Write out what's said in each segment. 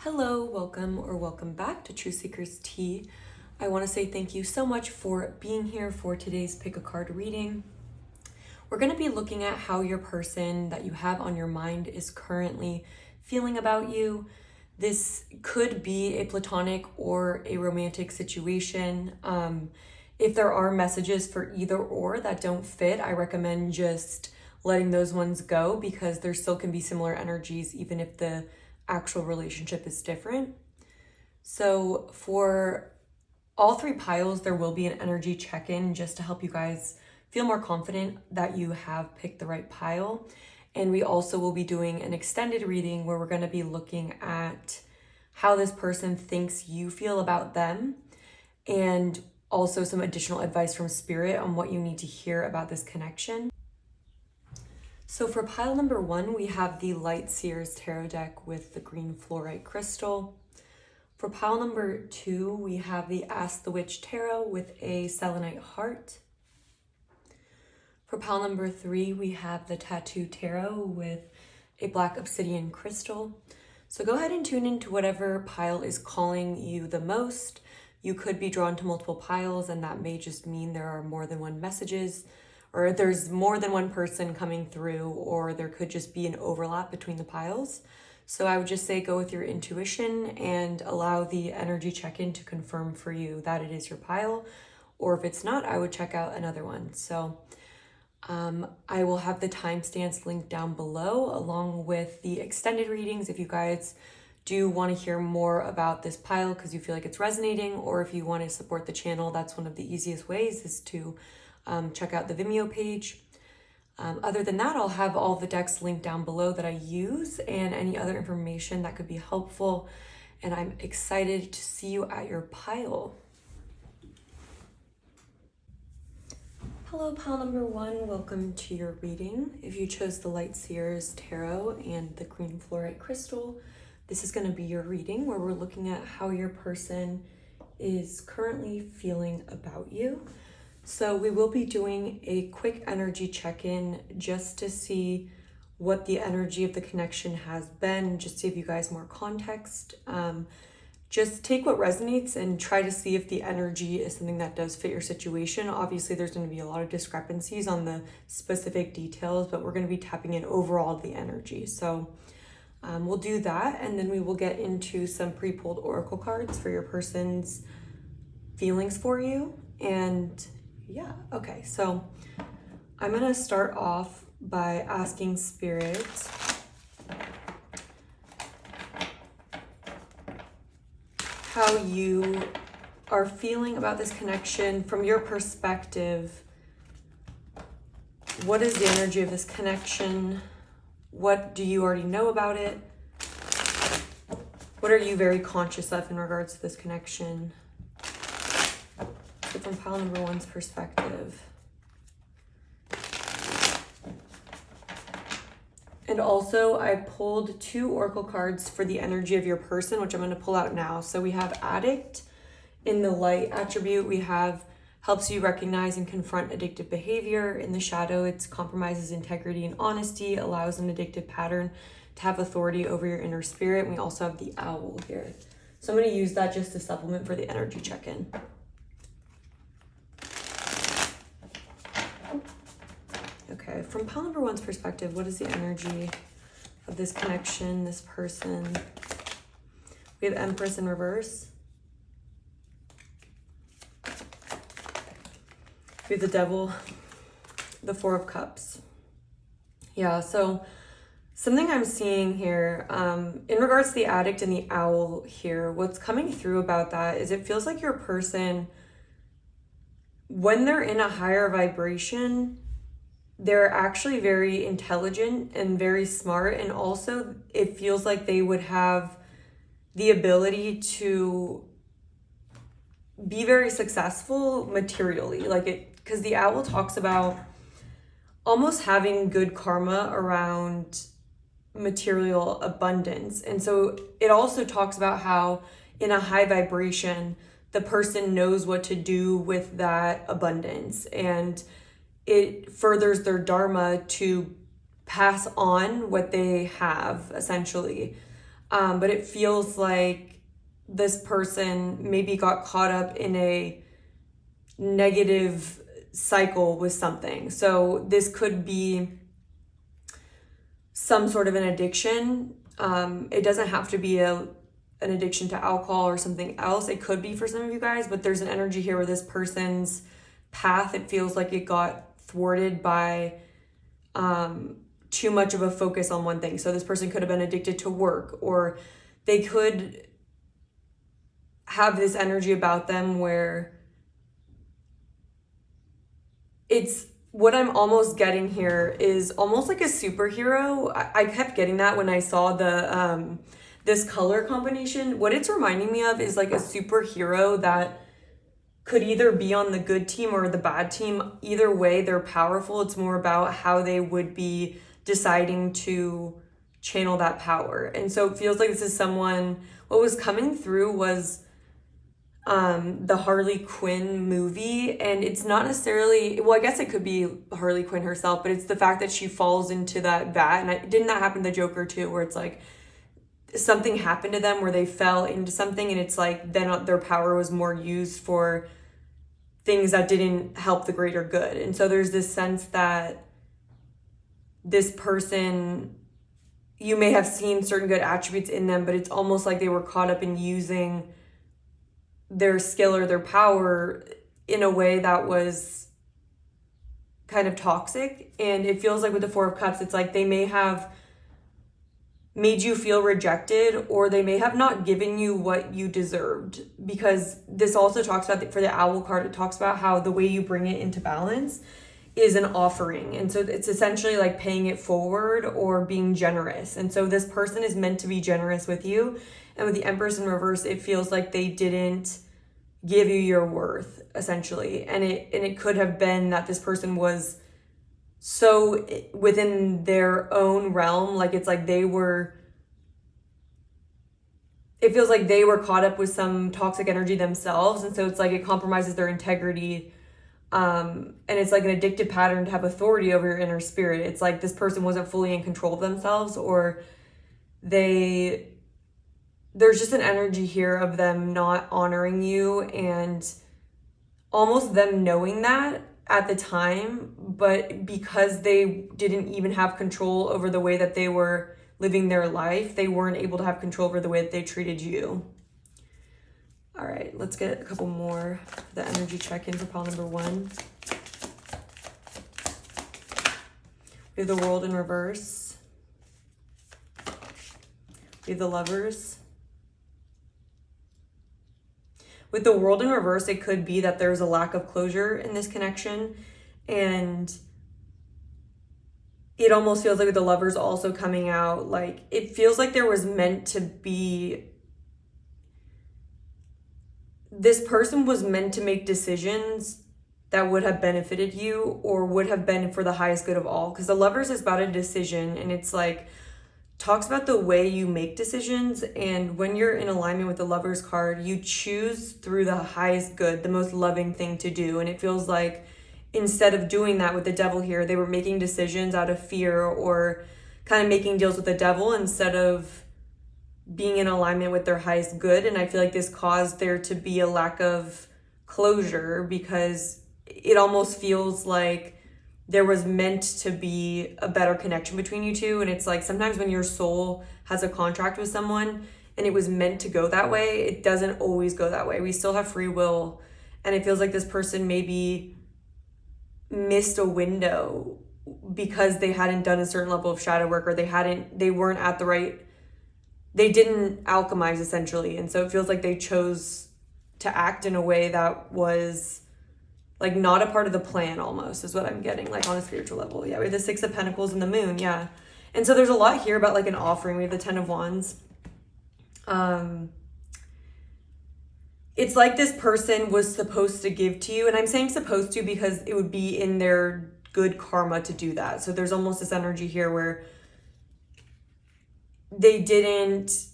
Hello, welcome back to Truthseekerstea. I want to say thank you so much for being here for today's pick a card reading. We're going to be looking at how your person that you have on your mind is currently feeling about you. This could be a platonic or a romantic situation. If there are messages for either or that don't fit, I recommend just letting those ones go because there still can be similar energies even if the actual relationship is different. So for all three piles, there will be an energy check-in just to help you guys feel more confident that you have picked the right pile. And we also will be doing an extended reading where we're going to be looking at how this person thinks you feel about them, and also some additional advice from spirit on what you need to hear about this connection. So for pile number 1, we have the Light Seers tarot deck with the green fluorite crystal. For pile number 2, we have the Ask the Witch tarot with a selenite heart. For pile number 3, we have the Tattoo tarot with a black obsidian crystal. So go ahead and tune into whatever pile is calling you the most. You could be drawn to multiple piles, and that may just mean there are more than one messages, or there's more than one person coming through, or there could just be an overlap between the piles. So I would just say go with your intuition and allow the energy check-in to confirm for you that it is your pile, or if it's not, I would check out another one. So I will have the timestamps linked down below along with the extended readings if you guys do want to hear more about this pile because you feel like it's resonating, or if you want to support the channel, that's one of the easiest ways is to check out the Venmo page. Other than that, I'll have all the decks linked down below that I use and any other information that could be helpful. And I'm excited to see you at your pile. Hello, pile number 1. Welcome to your reading. If you chose the Light Seers tarot and the green fluorite crystal, this is going to be your reading where we're looking at how your person is currently feeling about you. So we will be doing a quick energy check-in just to see what the energy of the connection has been, just to give you guys more context. Just take what resonates and try to see if the energy is something that does fit your situation. Obviously, there's going to be a lot of discrepancies on the specific details, but we're going to be tapping in overall the energy. So we'll do that, and then we will get into some pre-pulled oracle cards for your person's feelings for you. And yeah, okay, so I'm gonna start off by asking Spirit how you are feeling about this connection from your perspective. What is the energy of this connection? What do you already know about it? What are you very conscious of in regards to this connection? From pile number 1's perspective. And also I pulled 2 oracle cards for the energy of your person, which I'm going to pull out now. So we have Addict in the light attribute. We have helps you recognize and confront addictive behavior. In the shadow, it compromises integrity and honesty, allows an addictive pattern to have authority over your inner spirit. And we also have the Owl here. So I'm going to use that just to supplement for the energy check-in. Okay, from pile number 1's perspective, what is the energy of this connection, this person? We have Empress in reverse. We have the Devil, the 4 of Cups. Yeah, so something I'm seeing here, in regards to the Addict and the Owl here, what's coming through about that is it feels like your person, when they're in a higher vibration, they're actually very intelligent and very smart, and also it feels like they would have the ability to be very successful materially, like it, because the Owl talks about almost having good karma around material abundance. And so it also talks about how in a high vibration the person knows what to do with that abundance, and it furthers their dharma to pass on what they have, essentially. but it feels like this person maybe got caught up in a negative cycle with something. So this could be some sort of an addiction. It doesn't have to be an addiction to alcohol or something else. It could be for some of you guys, but there's an energy here where this person's path, it feels like it got thwarted by too much of a focus on one thing. So this person could have been addicted to work, or they could have this energy about them where it's, what I'm almost getting here is almost like a superhero. I kept getting that when I saw the this color combination. What it's reminding me of is like a superhero that could either be on the good team or the bad team. Either way, they're powerful. It's more about how they would be deciding to channel that power. And so it feels like this is someone, what was coming through was the Harley Quinn movie, and it's not necessarily, well, I guess it could be Harley Quinn herself, but it's the fact that she falls into that vat. And didn't that happen to the Joker too, where it's like something happened to them where they fell into something, and it's like then their power was more used for things that didn't help the greater good. And so there's this sense that this person, you may have seen certain good attributes in them, but it's almost like they were caught up in using their skill or their power in a way that was kind of toxic. And it feels like with the Four of Cups, it's like they may have made you feel rejected, or they may have not given you what you deserved. Because this also talks about, for the Owl card, it talks about how the way you bring it into balance is an offering. And so it's essentially like paying it forward or being generous. And so this person is meant to be generous with you. And with the Empress in reverse, it feels like they didn't give you your worth, essentially. And it could have been that this person was so within their own realm, like it's like it feels like they were caught up with some toxic energy themselves. And so it's like it compromises their integrity. And it's like an addictive pattern to have authority over your inner spirit. It's like this person wasn't fully in control of themselves, or there's just an energy here of them not honoring you, and almost them knowing that at the time, but because they didn't even have control over the way that they were living their life, they weren't able to have control over the way that they treated you. All right, let's get a couple more for the energy check-in for pile number 1. We have the World in reverse. We have the Lovers. With the World in reverse, it could be that there's a lack of closure in this connection. And it almost feels like with the Lovers also coming out, like it feels like there was meant to be, this person was meant to make decisions that would have benefited you or would have been for the highest good of all. Because the Lovers is about a decision, and it's like, talks about the way you make decisions. And when you're in alignment with the Lovers card, you choose through the highest good, the most loving thing to do. And it feels like instead of doing that with the Devil here, they were making decisions out of fear or kind of making deals with the Devil instead of being in alignment with their highest good. And I feel like this caused there to be a lack of closure, because it almost feels like there was meant to be a better connection between you two. And it's like sometimes when your soul has a contract with someone and it was meant to go that way, it doesn't always go that way. We still have free will. And it feels like this person maybe missed a window because they hadn't done a certain level of shadow work, or they weren't at the right, they didn't alchemize essentially. And so it feels like they chose to act in a way that was like not a part of the plan, almost, is what I'm getting, like on a spiritual level. Yeah, we have the Six of Pentacles and the Moon, yeah. And so there's a lot here about like an offering. We have the Ten of Wands. It's like this person was supposed to give to you, and I'm saying supposed to because it would be in their good karma to do that. So there's almost this energy here where they didn't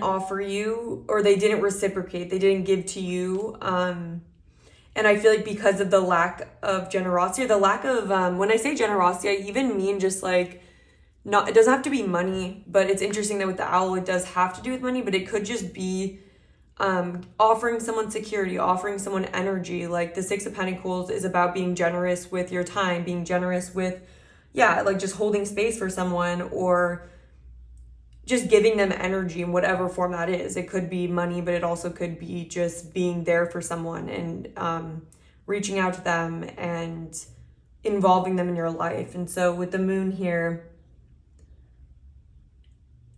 offer you, or they didn't reciprocate, they didn't give to you. And I feel like because of the lack of generosity, the lack of, when I say generosity, I even mean just like it doesn't have to be money, but it's interesting that with the owl, it does have to do with money, but it could just be offering someone security, offering someone energy. Like the Six of Pentacles is about being generous with your time, being generous with, like just holding space for someone, or just giving them energy in whatever form that is. It could be money, but it also could be just being there for someone and reaching out to them and involving them in your life. And so with the moon here,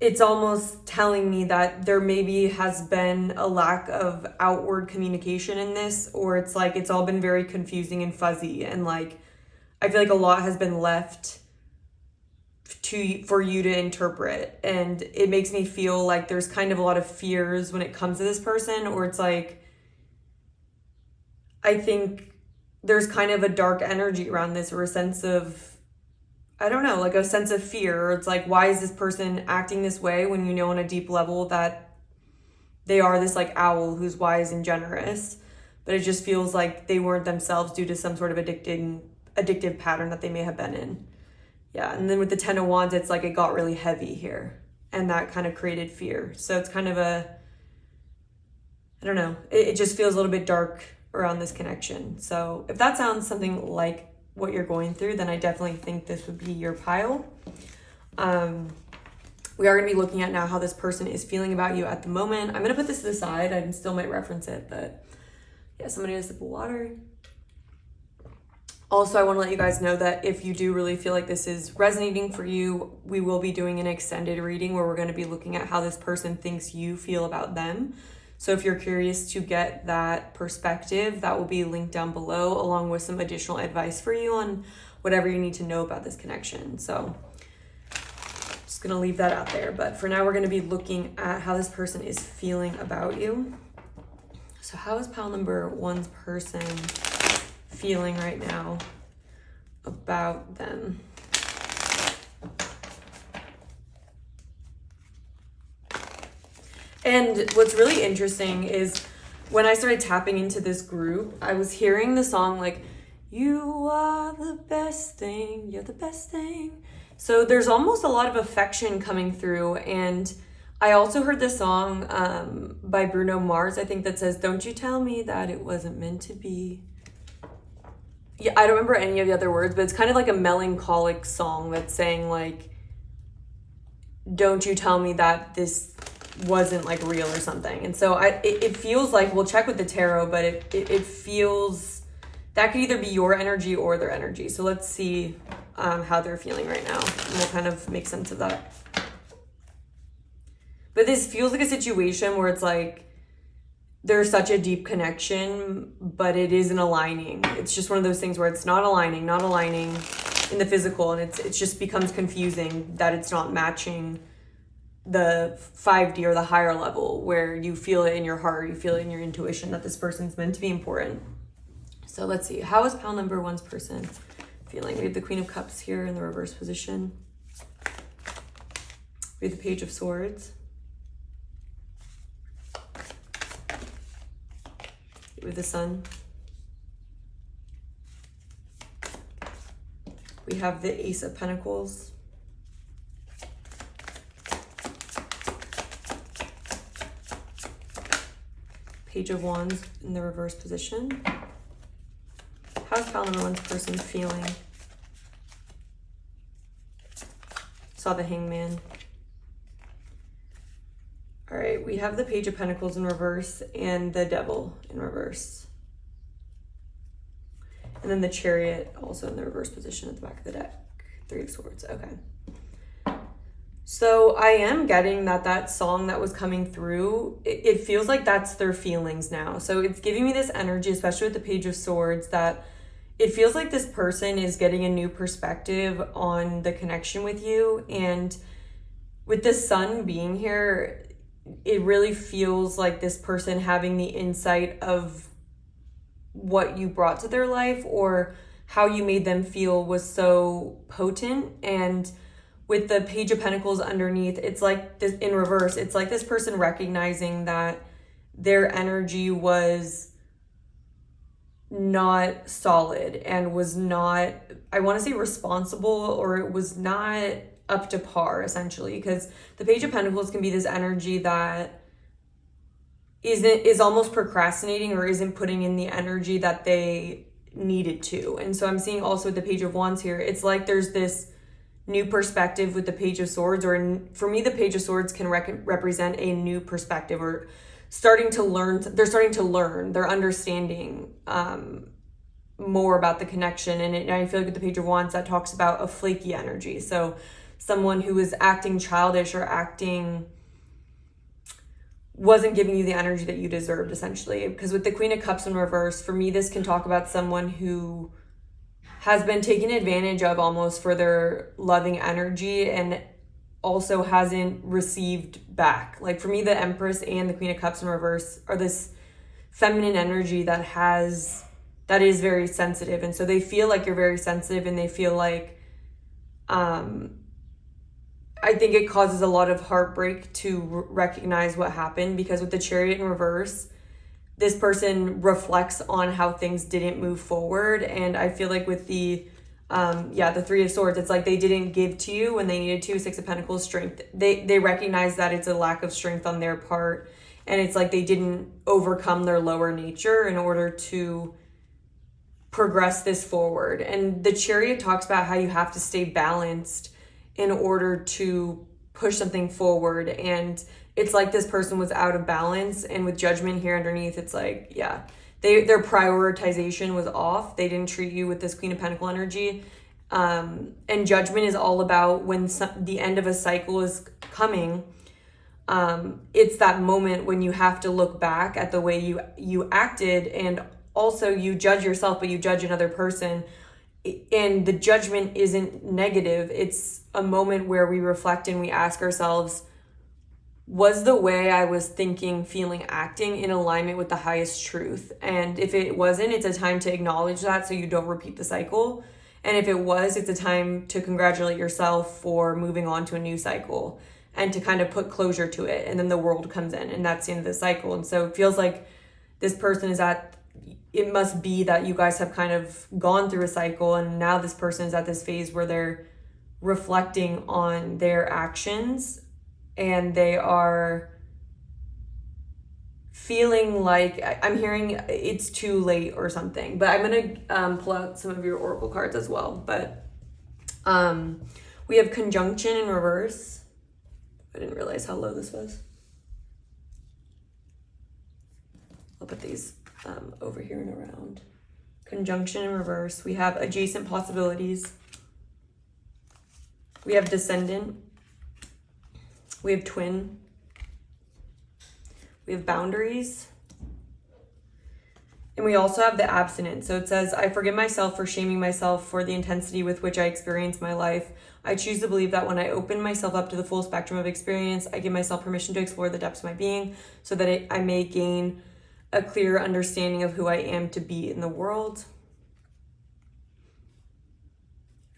it's almost telling me that there maybe has been a lack of outward communication in this, or it's like it's all been very confusing and fuzzy, and like I feel like a lot has been left for you to interpret, and it makes me feel like there's kind of a lot of fears when it comes to this person, or it's like I think there's kind of a dark energy around this, or a sense of, I don't know, like a sense of fear. It's like, why is this person acting this way when you know on a deep level that they are this like owl who's wise and generous, but it just feels like they weren't themselves due to some sort of addictive pattern that they may have been in. Yeah, and then with the Ten of Wands, it's like it got really heavy here, and that kind of created fear. So it's kind of I don't know, it just feels a little bit dark around this connection. So if that sounds something like what you're going through, then I definitely think this would be your pile. We are going to be looking at now how this person is feeling about you at the moment. I'm going to put this to the side. I still might reference it, but yeah, somebody has a sip of water. Also, I want to let you guys know that if you do really feel like this is resonating for you, we will be doing an extended reading where we're going to be looking at how this person thinks you feel about them. So if you're curious to get that perspective, that will be linked down below, along with some additional advice for you on whatever you need to know about this connection. So just going to leave that out there. But for now, we're going to be looking at how this person is feeling about you. So how is pile number one's person feeling right now about them? And what's really interesting is when I started tapping into this group, I was hearing the song like, you are the best thing, you're the best thing. So there's almost a lot of affection coming through. And I also heard this song by Bruno Mars, I think, that says, don't you tell me that it wasn't meant to be. Yeah, I don't remember any of the other words, but it's kind of like a melancholic song that's saying like, don't you tell me that this wasn't like real or something. And so it feels like, we'll check with the tarot, but it feels that could either be your energy or their energy. So let's see how they're feeling right now, and we'll kind of make sense of that. But this feels like a situation where it's like there's such a deep connection, but it isn't aligning. It's just one of those things where it's not aligning in the physical, and it just becomes confusing that it's not matching the 5D or the higher level where you feel it in your heart, you feel it in your intuition that this person's meant to be important. So let's see, how is pile number one's person feeling? We have the Queen of Cups here in the reverse position. We have the Page of Swords. We have the Sun. We have the Ace of Pentacles. Page of Wands in the reverse position. How's pile number one's person feeling? Saw the Hangman. All right, we have the Page of Pentacles in reverse and the Devil in reverse. And then the Chariot also in the reverse position at the back of the deck. Three of Swords, okay. So I am getting that song that was coming through, it feels like that's their feelings now. So it's giving me this energy, especially with the Page of Swords, that it feels like this person is getting a new perspective on the connection with you. And with the Sun being here, it really feels like this person having the insight of what you brought to their life or how you made them feel was so potent. And with the Page of Pentacles underneath, it's like this in reverse. It's like this person recognizing that their energy was not solid and was not, I want to say responsible, or it was not up to par, essentially, because the Page of Pentacles can be this energy that is almost procrastinating or isn't putting in the energy that they needed to. And so I'm seeing also with the Page of Wands here, it's like there's this new perspective with the Page of Swords, or for me, the Page of Swords can represent a new perspective, or starting to learn. They're understanding more about the connection. And I feel like with the Page of Wands, that talks about a flaky energy. So someone who is acting childish or wasn't giving you the energy that you deserved, essentially. Because with the Queen of Cups in reverse, for me, this can talk about someone who has been taken advantage of almost for their loving energy and also hasn't received back. Like for me, the Empress and the Queen of Cups in reverse are this feminine energy that is very sensitive. And so they feel like you're very sensitive, and they feel like, I think it causes a lot of heartbreak to recognize what happened, because with the Chariot in reverse, this person reflects on how things didn't move forward. And I feel like with the Three of Swords, it's like they didn't give to you when they needed to. Six of Pentacles, strength. They recognize that it's a lack of strength on their part. And it's like they didn't overcome their lower nature in order to progress this forward. And the Chariot talks about how you have to stay balanced in order to push something forward. And it's like this person was out of balance. And with Judgment here underneath, it's like, their prioritization was off. They didn't treat you with this Queen of Pentacle energy. And Judgment is all about when the end of a cycle is coming. It's that moment when you have to look back at the way you acted, and also you judge yourself, but you judge another person. And the judgment isn't negative. It's a moment where we reflect and we ask ourselves, was the way I was thinking, feeling, acting in alignment with the highest truth? And if it wasn't, it's a time to acknowledge that so you don't repeat the cycle. And if it was, it's a time to congratulate yourself for moving on to a new cycle and to kind of put closure to it. And then the world comes in, and that's the end of the cycle. And so it feels like this person it must be that you guys have kind of gone through a cycle, and now this person is at this phase where they're reflecting on their actions, and they are feeling like, I'm hearing it's too late or something. But I'm going to pull out some of your oracle cards as well. But we have Conjunction in reverse. I didn't realize how low this was. I'll put these over here and around. Conjunction in reverse. We have Adjacent Possibilities. We have Descendant. We have Twin. We have Boundaries. And we also have the Abstinence. So it says, I forgive myself for shaming myself for the intensity with which I experience my life. I choose to believe that when I open myself up to the full spectrum of experience, I give myself permission to explore the depths of my being so that I may gain a clear understanding of who I am to be in the world.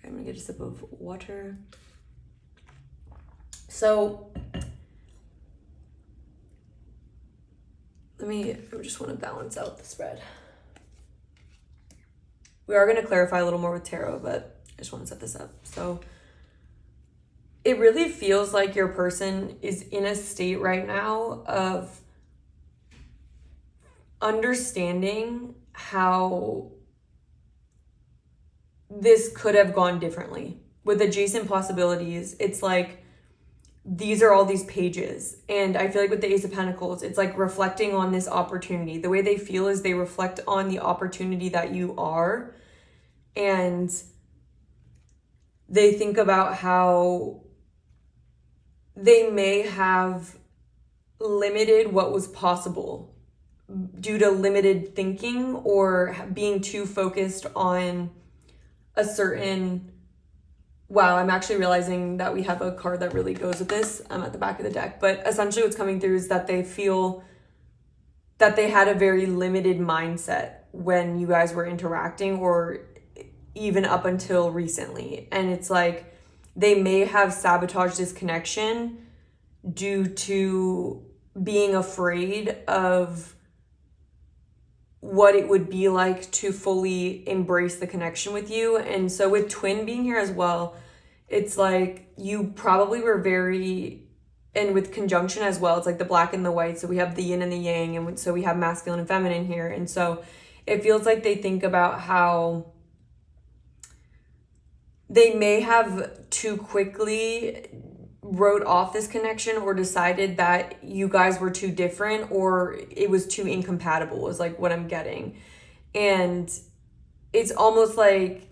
I'm gonna get a sip of water. So I just want to balance out the spread. We are going to clarify a little more with tarot, but I just want to set this up. So it really feels like your person is in a state right now of understanding how this could have gone differently. With Adjacent Possibilities, it's like these are all these pages. And I feel like with the Ace of Pentacles, it's like reflecting on this opportunity. The way they feel is they reflect on the opportunity that you are. And they think about how they may have limited what was possible due to limited thinking or being too focused on a certain... Wow, I'm actually realizing that we have a card that really goes with this at the back of the deck. But essentially what's coming through is that they feel that they had a very limited mindset when you guys were interacting, or even up until recently. And it's like they may have sabotaged this connection due to being afraid of what it would be like to fully embrace the connection with you. And so with Twin being here as well, it's like you probably were very, and with conjunction as well, it's like the black and the white. So we have the yin and the yang, and so we have masculine and feminine here. And so it feels like they think about how they may have too quickly wrote off this connection or decided that you guys were too different or it was too incompatible is like what I'm getting. And it's almost like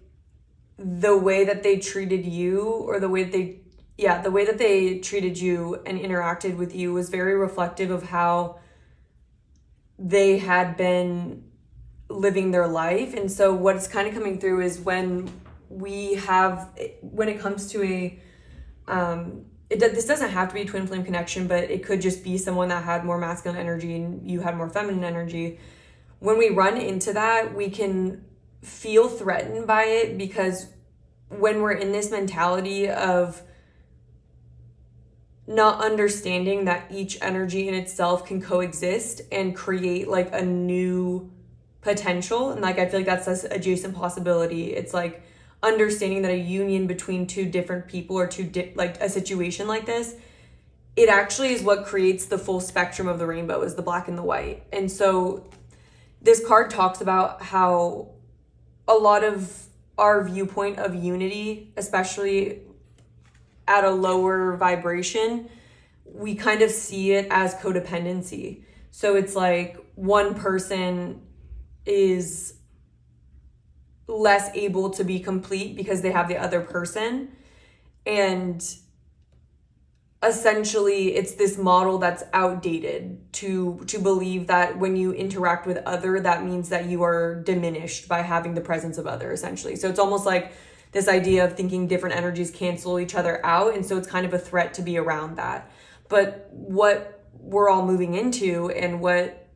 the way that they treated you, or the way that they treated you and interacted with you was very reflective of how they had been living their life. And so what's kind of coming through is when it comes to this doesn't have to be a twin flame connection, but it could just be someone that had more masculine energy and you had more feminine energy. When we run into that, we can feel threatened by it, because when we're in this mentality of not understanding that each energy in itself can coexist and create like a new potential, and like I feel like that's this adjacent possibility. It's like understanding that a union between two different people or like a situation like this, it actually is what creates the full spectrum of the rainbow, is the black and the white. And so this card talks about how a lot of our viewpoint of unity, especially at a lower vibration, we kind of see it as codependency. So it's like one person is less able to be complete because they have the other person. And essentially it's this model that's outdated to believe that when you interact with other, that means that you are diminished by having the presence of other, essentially. So it's almost like this idea of thinking different energies cancel each other out, and so it's kind of a threat to be around that. But what we're all moving into, and what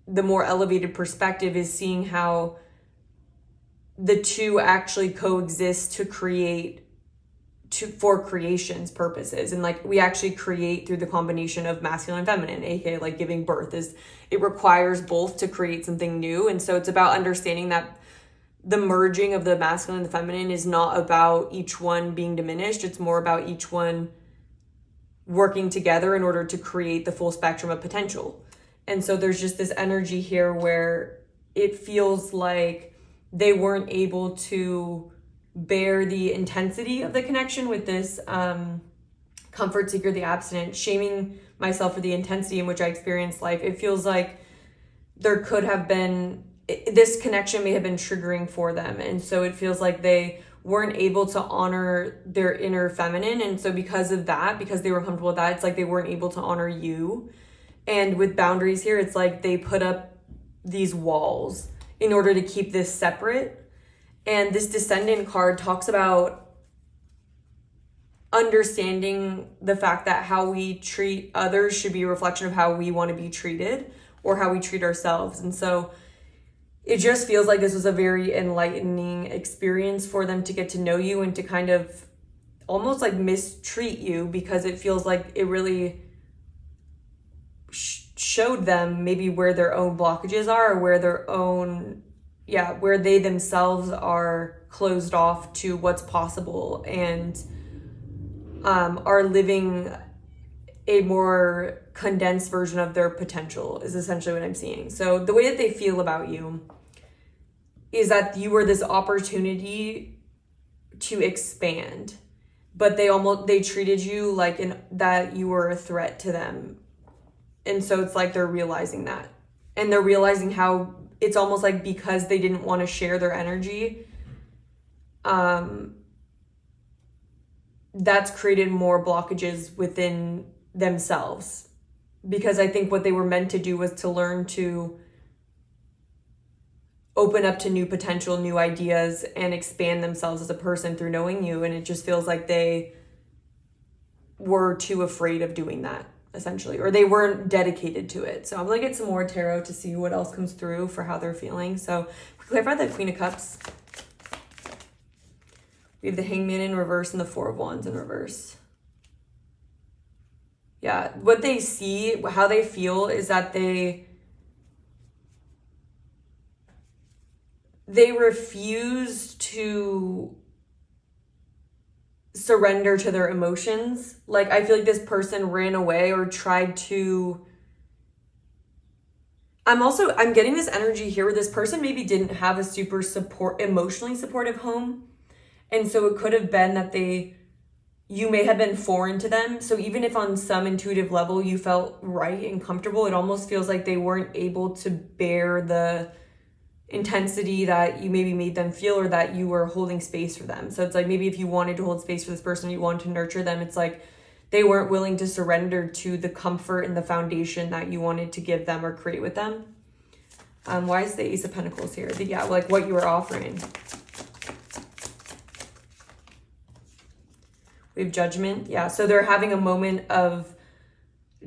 the more elevated perspective is, seeing how the two actually coexist for creation's purposes. And like we actually create through the combination of masculine and feminine, aka like giving birth, it requires both to create something new. And so it's about understanding that the merging of the masculine and the feminine is not about each one being diminished. It's more about each one working together in order to create the full spectrum of potential. And so there's just this energy here where it feels like they weren't able to bear the intensity of the connection with this comfort seeker, the abstinent, shaming myself for the intensity in which I experienced life. It feels like there could have been, this connection may have been triggering for them. And so it feels like they weren't able to honor their inner feminine. And so because of that, because they were comfortable with that, it's like they weren't able to honor you. And with boundaries here, it's like they put up these walls in order to keep this separate. And this descendant card talks about understanding the fact that how we treat others should be a reflection of how we want to be treated, or how we treat ourselves. And so it just feels like this was a very enlightening experience for them to get to know you and to kind of almost like mistreat you, because it feels like it really showed them maybe where their own blockages are, or where they themselves are closed off to what's possible, and are living a more condensed version of their potential, is essentially what I'm seeing. So the way that they feel about you is that you were this opportunity to expand, but they treated you like that you were a threat to them. And so it's like they're realizing that, and they're realizing how it's almost like because they didn't want to share their energy, that's created more blockages within themselves. Because I think what they were meant to do was to learn to open up to new potential, new ideas, and expand themselves as a person through knowing you. And it just feels like they were too afraid of doing that, essentially, or they weren't dedicated to it. So I'm gonna get some more tarot to see what else comes through for how they're feeling. So we clarify the Queen of Cups. We have the Hangman in reverse and the Four of Wands in reverse. Yeah, what they see, how they feel is that they refuse to surrender to their emotions. Like, I feel like this person ran away or tried to... I'm getting this energy here where this person maybe didn't have a emotionally supportive home. And so it could have been that you may have been foreign to them. So even if on some intuitive level you felt right and comfortable, it almost feels like they weren't able to bear the intensity that you maybe made them feel, or that you were holding space for them. So it's like, maybe if you wanted to hold space for this person, you wanted to nurture them, it's like they weren't willing to surrender to the comfort and the foundation that you wanted to give them or create with them. Why is the Ace of Pentacles here? Yeah, like what you were offering. We have Judgment. Yeah, so they're having a moment of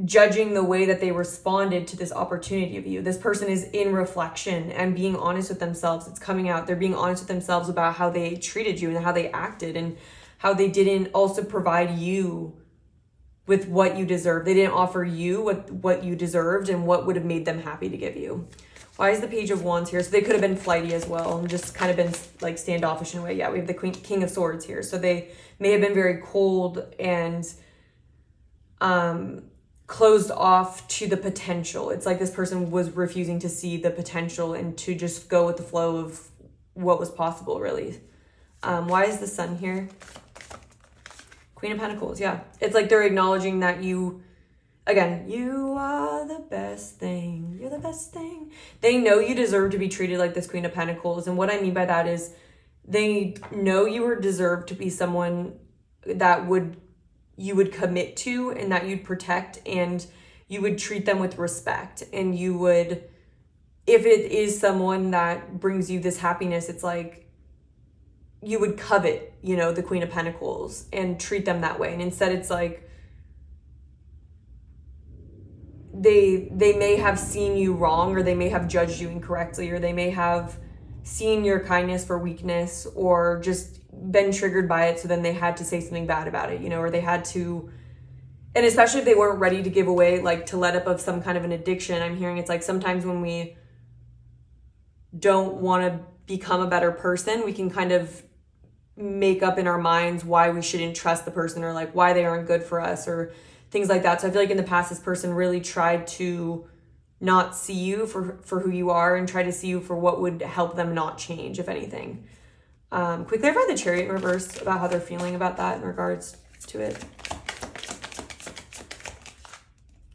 judging the way that they responded to this opportunity of you. This person is in reflection and being honest with themselves. It's coming out. They're being honest with themselves about how they treated you and how they acted, and how they didn't also provide you with what you deserve. They didn't offer you what you deserved and what would have made them happy to give you. Why is the Page of Wands here? So they could have been flighty as well and just kind of been like standoffish in a way. Yeah, we have the King of Swords here. So they may have been very cold and closed off to the potential. It's like this person was refusing to see the potential and to just go with the flow of what was possible, really. Why is the Sun here? Queen of Pentacles, yeah. It's like they're acknowledging that you are the best thing. You're the best thing. They know you deserve to be treated like this Queen of Pentacles. And what I mean by that is they know you deserve to be someone that you would commit to and that you'd protect, and you would treat them with respect. And you would, if it is someone that brings you this happiness, it's like you would covet, the Queen of Pentacles and treat them that way. And instead it's like, they may have seen you wrong, or they may have judged you incorrectly, or they may have seen your kindness for weakness, or just been triggered by it. So then they had to say something bad about it, or they had to, and especially if they weren't ready to give away, like to let up of some kind of an addiction. I'm hearing it's like sometimes when we don't want to become a better person, we can kind of make up in our minds why we shouldn't trust the person, or like why they aren't good for us, or things like that. So I feel like in the past, this person really tried to not see you for who you are, and try to see you for what would help them not change, if anything. Can we clarify the Chariot in reverse about how they're feeling about that in regards to it?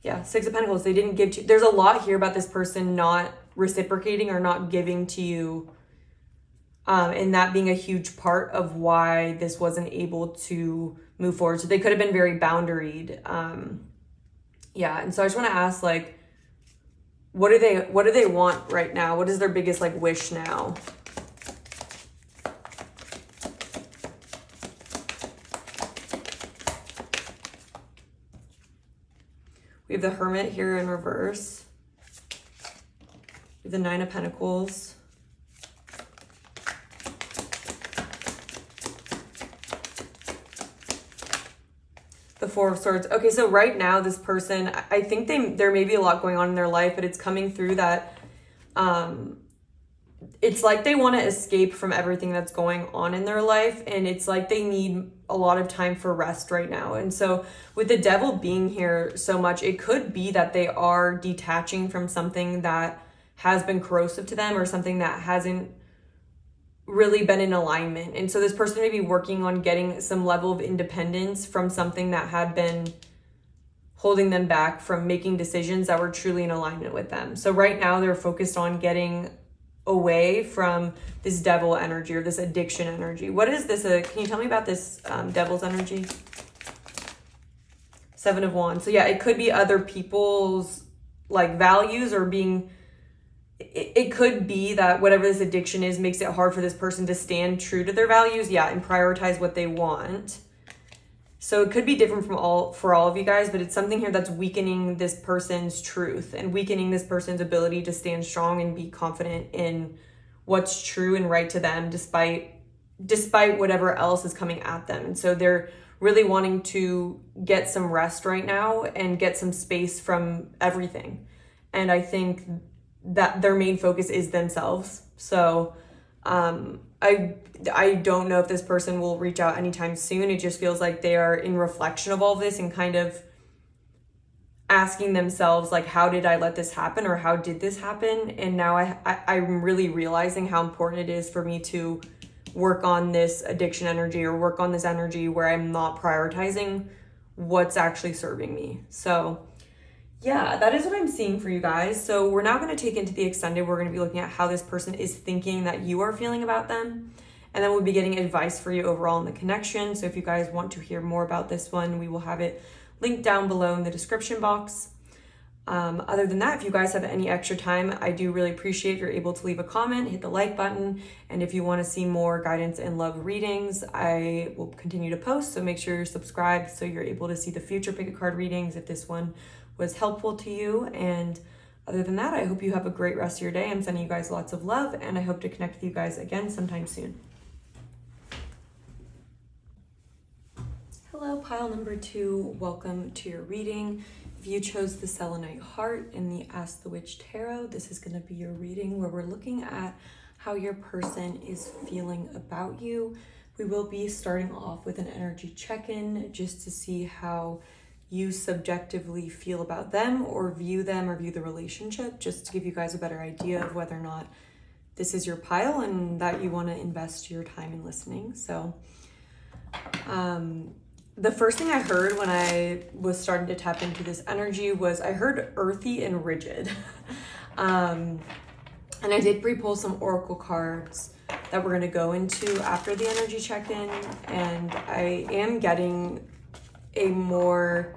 Yeah, Six of Pentacles, they didn't give to you. There's a lot here about this person not reciprocating or not giving to you. And that being a huge part of why this wasn't able to move forward. So they could have been very boundaried. Yeah, and so I just want to ask, like, what do they want right now? What is their biggest wish now? We have the Hermit here in reverse. We have the Nine of Pentacles. The Four of Swords. Okay, so right now this person, I think there may be a lot going on in their life, but it's coming through that it's like they want to escape from everything that's going on in their life, and it's like they need a lot of time for rest right now. And so with the Devil being here so much, it could be that they are detaching from something that has been corrosive to them, or something that hasn't really been in alignment. And so this person may be working on getting some level of independence from something that had been holding them back from making decisions that were truly in alignment with them. So right now they're focused on getting away from this Devil energy, or this addiction energy. What is this? Can you tell me about this Devil's energy? Seven of Wands. So yeah, it could be other people's values, or being, it could be that whatever this addiction is makes it hard for this person to stand true to their values, yeah, and prioritize what they want. So it could be different for all of you guys, but it's something here that's weakening this person's truth and weakening this person's ability to stand strong and be confident in what's true and right to them, despite whatever else is coming at them. And so they're really wanting to get some rest right now and get some space from everything. And I think that their main focus is themselves. So I don't know if this person will reach out anytime soon. It just feels like they are in reflection of all this and kind of asking themselves, like, how did I let this happen, or how did this happen? And now I'm really realizing how important it is for me to work on this addiction energy, or work on this energy where I'm not prioritizing what's actually serving me. So yeah, that is what I'm seeing for you guys. So we're now going to take into the extended. We're going to be looking at how this person is thinking that you are feeling about them. And then we'll be getting advice for you overall in the connection. So if you guys want to hear more about this one, we will have it linked down below in the description box. Other than that, if you guys have any extra time, I do really appreciate if you're able to leave a comment, hit the like button. And if you want to see more guidance and love readings, I will continue to post. So make sure you're subscribed so you're able to see the future pick a card readings if this one was helpful to you. And other than that, I hope you have a great rest of your day. I'm sending you guys lots of love, and I hope to connect with you guys again sometime soon. Hello, pile number 2. Welcome to your reading. If you chose the Selenite Heart in the Ask the Witch Tarot, this is going to be your reading where we're looking at how your person is feeling about you. We will be starting off with an energy check-in just to see how you subjectively feel about them or view the relationship, just to give you guys a better idea of whether or not this is your pile and that you want to invest your time in listening. So the first thing I heard when I was starting to tap into this energy was I heard earthy and rigid. And I did pre-pull some oracle cards that we're going to go into after the energy check-in, and I am getting a more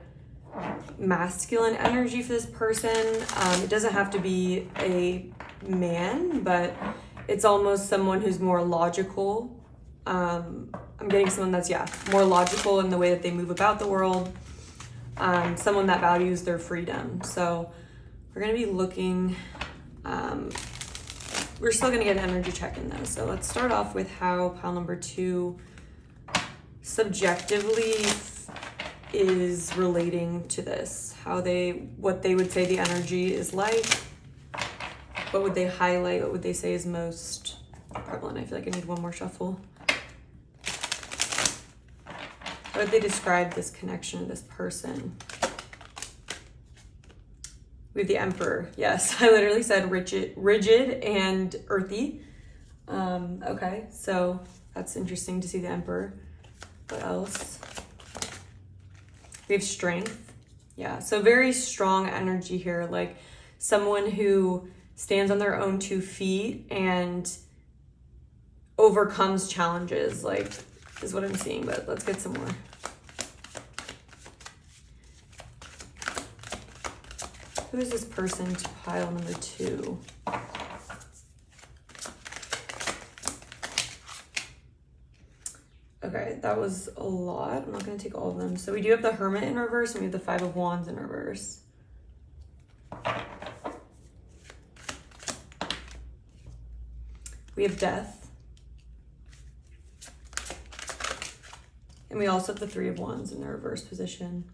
masculine energy for this person. It doesn't have to be a man, but it's almost someone who's more logical. I'm getting someone that's, more logical in the way that they move about the world. Someone that values their freedom. So we're going to be looking, we're still going to get an energy check-in though. So let's start off with how pile number 2 subjectively is relating to this. What they would say the energy is like. What would they highlight? What would they say is most prevalent? I feel like I need one more shuffle. How would they describe this connection, this person? We have the Emperor. Yes, I literally said rigid and earthy. Okay, so that's interesting to see the Emperor. What else? We have Strength. Yeah, so very strong energy here, like someone who stands on their own 2 feet and overcomes challenges, like, is what I'm seeing, but let's get some more. Who is this person to pile number 2? Okay, that was a lot. I'm not going to take all of them. So we do have the Hermit in reverse, and we have the 5 of Wands in reverse. We have Death. And we also have the 3 of Wands in the reverse position.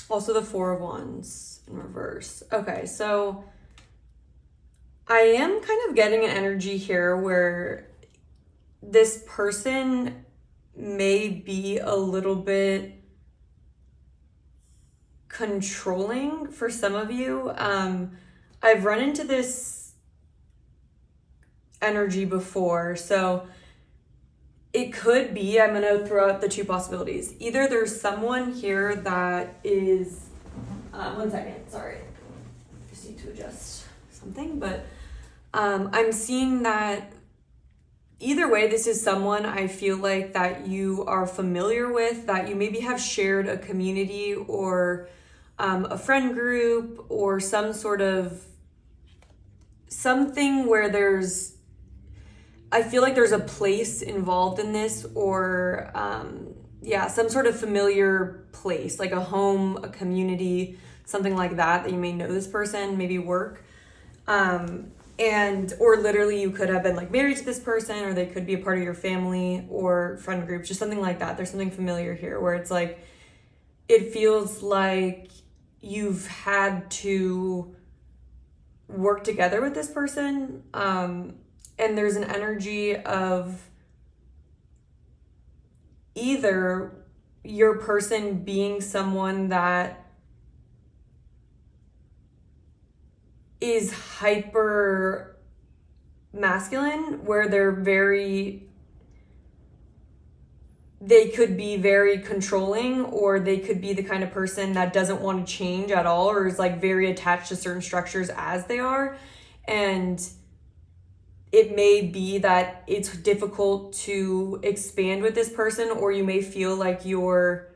Also the 4 of Wands in reverse. Okay, so I am kind of getting an energy here where this person may be a little bit controlling for some of you. I've run into this energy before, so it could be, I'm going to throw out the 2 possibilities. Either there's someone here that is, one second, sorry. Just need to adjust something, but I'm seeing that either way, this is someone I feel like that you are familiar with, that you maybe have shared a community or a friend group or some sort of something where I feel like there's a place involved in this, or some sort of familiar place, like a home, a community, something like that you may know this person, maybe work. Or literally you could have been like married to this person, or they could be a part of your family or friend group, just something like that. There's something familiar here where it's like, it feels like you've had to work together with this person. And there's an energy of either your person being someone that is hyper masculine, where they could be very controlling, or they could be the kind of person that doesn't want to change at all, or is like very attached to certain structures as they are. And it may be that it's difficult to expand with this person, or you may feel like you're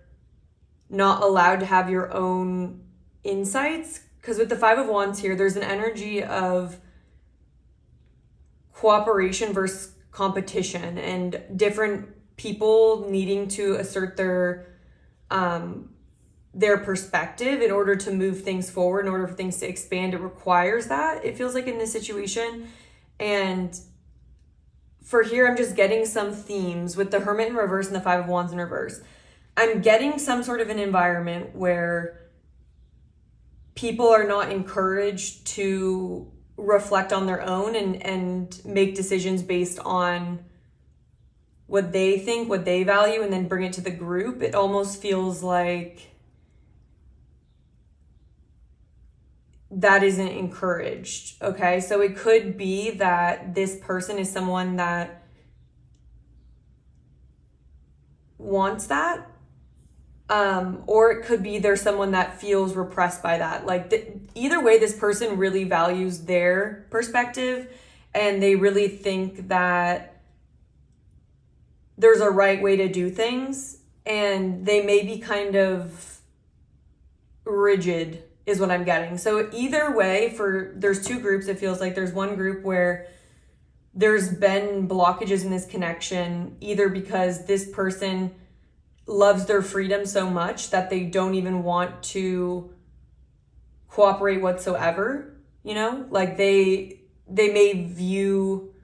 not allowed to have your own insights. Because with the Five of Wands here, there's an energy of cooperation versus competition, and different people needing to assert their perspective in order to move things forward, in order for things to expand. It requires that, it feels like, in this situation. And for here, I'm just getting some themes with the Hermit in reverse and the Five of Wands in reverse. I'm getting some sort of an environment where people are not encouraged to reflect on their own and make decisions based on what they think, what they value, and then bring it to the group. It almost feels like that isn't encouraged, okay? So it could be that this person is someone that wants that, or it could be there's someone that feels repressed by that. Like, either way, this person really values their perspective, and they really think that there's a right way to do things, and they may be kind of rigid, is what I'm getting. So either way, there's two groups. It feels like there's one group where there's been blockages in this connection, either because this person loves their freedom so much that they don't even want to cooperate whatsoever, you know? Like they may view,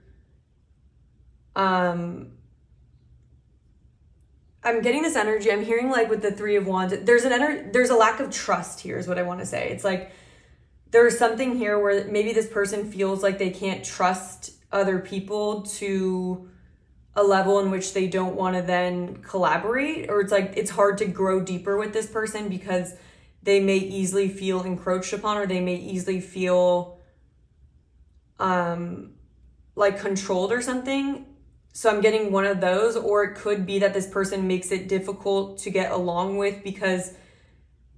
I'm getting this energy. I'm hearing, like, with the Three of Wands, there's a lack of trust here, is what I want to say. It's like there's something here where maybe this person feels like they can't trust other people to a level in which they don't want to then collaborate, or it's like it's hard to grow deeper with this person because they may easily feel encroached upon, or they may easily feel like controlled or something. So I'm getting one of those, or it could be that this person makes it difficult to get along with because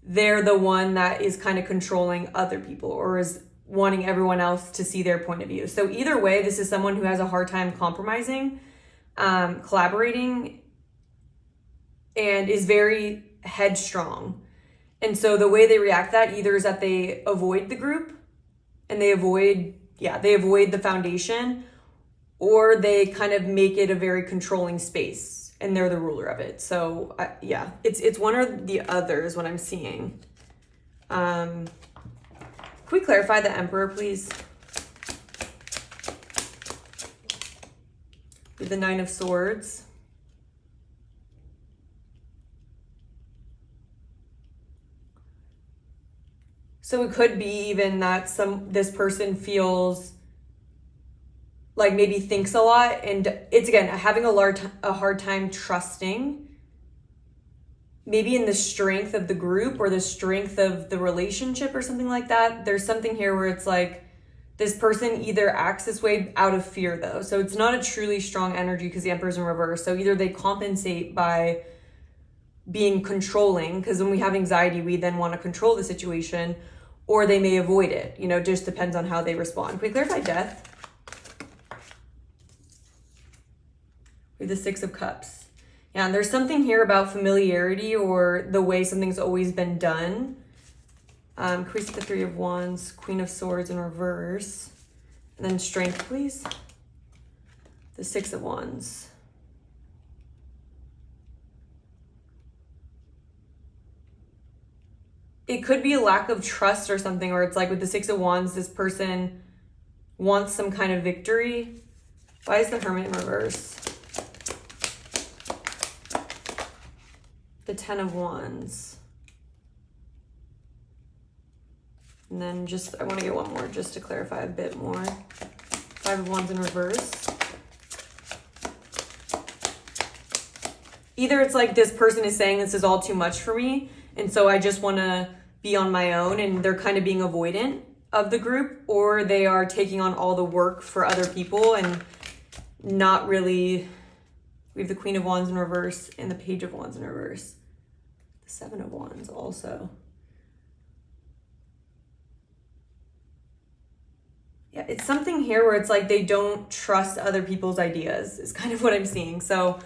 they're the one that is kind of controlling other people, or is wanting everyone else to see their point of view. So either way, this is someone who has a hard time compromising, collaborating, and is very headstrong. And so the way they react to that either is that they avoid the group and they avoid the foundation, or they kind of make it a very controlling space and they're the ruler of it. So it's one or the other is what I'm seeing. Can we clarify the Emperor, please? With the Nine of Swords. So it could be even that this person feels like, maybe thinks a lot, and it's, again, having a hard time trusting, maybe in the strength of the group or the strength of the relationship or something like that. There's something here where it's like this person either acts this way out of fear, though. So it's not a truly strong energy because the Emperor's in reverse. So either they compensate by being controlling, because when we have anxiety, we then want to control the situation, or they may avoid it. You know, just depends on how they respond. Can we clarify Death? With the Six of Cups. Yeah, and there's something here about familiarity or the way something's always been done. Can we see the Three of Wands, Queen of Swords in reverse, and then Strength, please? The Six of Wands. It could be a lack of trust or something, or it's like with the Six of Wands, this person wants some kind of victory. Why is the Hermit in reverse? The Ten of Wands. And then I want to get one more just to clarify a bit more. 5 of Wands in reverse. Either it's like this person is saying this is all too much for me, and so I just want to be on my own, and they're kind of being avoidant of the group, or they are taking on all the work for other people and not really. We have the Queen of Wands in reverse and the Page of Wands in reverse. The 7 of Wands also. Yeah, it's something here where it's like they don't trust other people's ideas is kind of what I'm seeing. So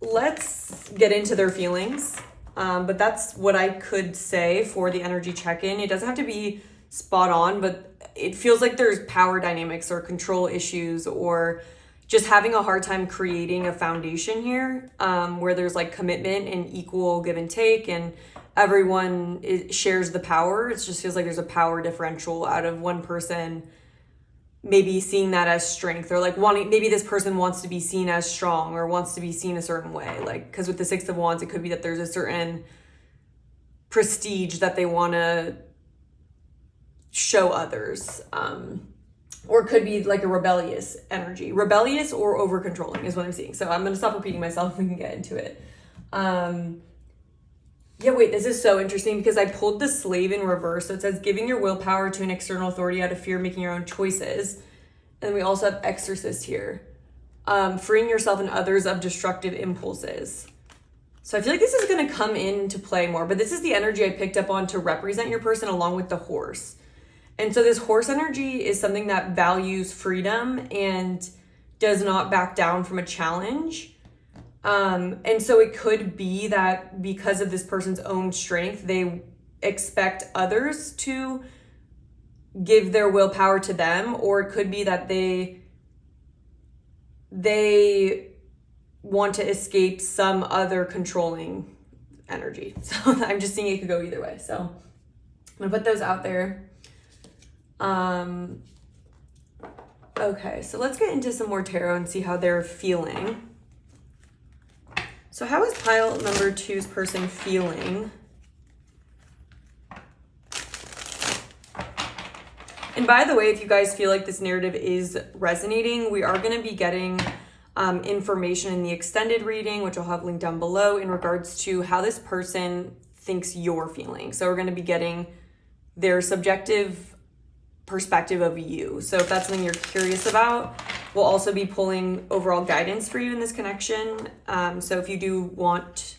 let's get into their feelings. But that's what I could say for the energy check-in. It doesn't have to be spot on, but it feels like there's power dynamics or control issues or just having a hard time creating a foundation here where there's like commitment and equal give and take and everyone shares the power. It just feels like there's a power differential out of one person maybe seeing that as strength or like maybe this person wants to be seen as strong or wants to be seen a certain way. Like, because with the 6 of Wands, it could be that there's a certain prestige that they want to show others. Or it could be like a rebellious energy. Rebellious or over controlling is what I'm seeing. So I'm going to stop repeating myself and we can get into it. Yeah, wait, this is so interesting because I pulled the Slave in reverse. So it says giving your willpower to an external authority out of fear of making your own choices. And we also have Exorcist here. Freeing yourself and others of destructive impulses. So I feel like this is going to come into play more, but this is the energy I picked up on to represent your person along with the horse. And so this horse energy is something that values freedom and does not back down from a challenge. And so it could be that because of this person's own strength, they expect others to give their willpower to them, or it could be that they want to escape some other controlling energy. So I'm just seeing it could go either way. So I'm gonna put those out there. Okay, so let's get into some more tarot and see how they're feeling. So how is pile number 2's person feeling? And by the way, if you guys feel like this narrative is resonating, we are going to be getting information in the extended reading, which I'll have linked down below, in regards to how this person thinks you're feeling. So we're going to be getting their subjective perspective of you. So if that's something you're curious about, we'll also be pulling overall guidance for you in this connection. So if you do want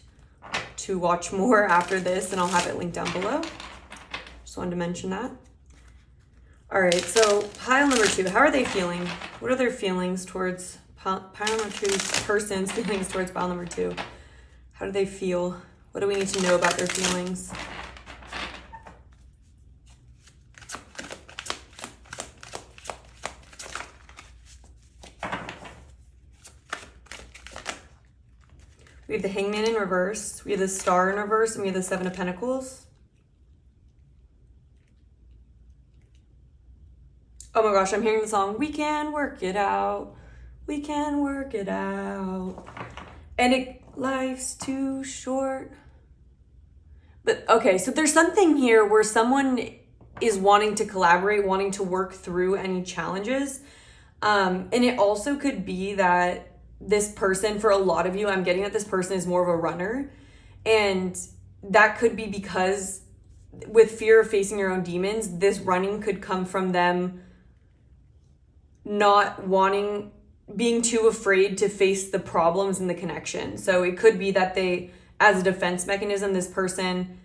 to watch more after this, then I'll have it linked down below. Just wanted to mention that. All right, so pile number 2, how are they feeling? What are their feelings towards pile number 2's person's feelings towards pile number 2? How do they feel? What do we need to know about their feelings? We have the Hangman in reverse, we have the Star in reverse, and we have the 7 of Pentacles. Oh my gosh, I'm hearing the song, we can work it out, we can work it out. And life's too short. But okay, so there's something here where someone is wanting to collaborate, wanting to work through any challenges. And it also could be that this person, for a lot of you, I'm getting that this person is more of a runner. And that could be because with fear of facing your own demons, this running could come from them not wanting, being too afraid to face the problems in the connection. So it could be that they, as a defense mechanism, this person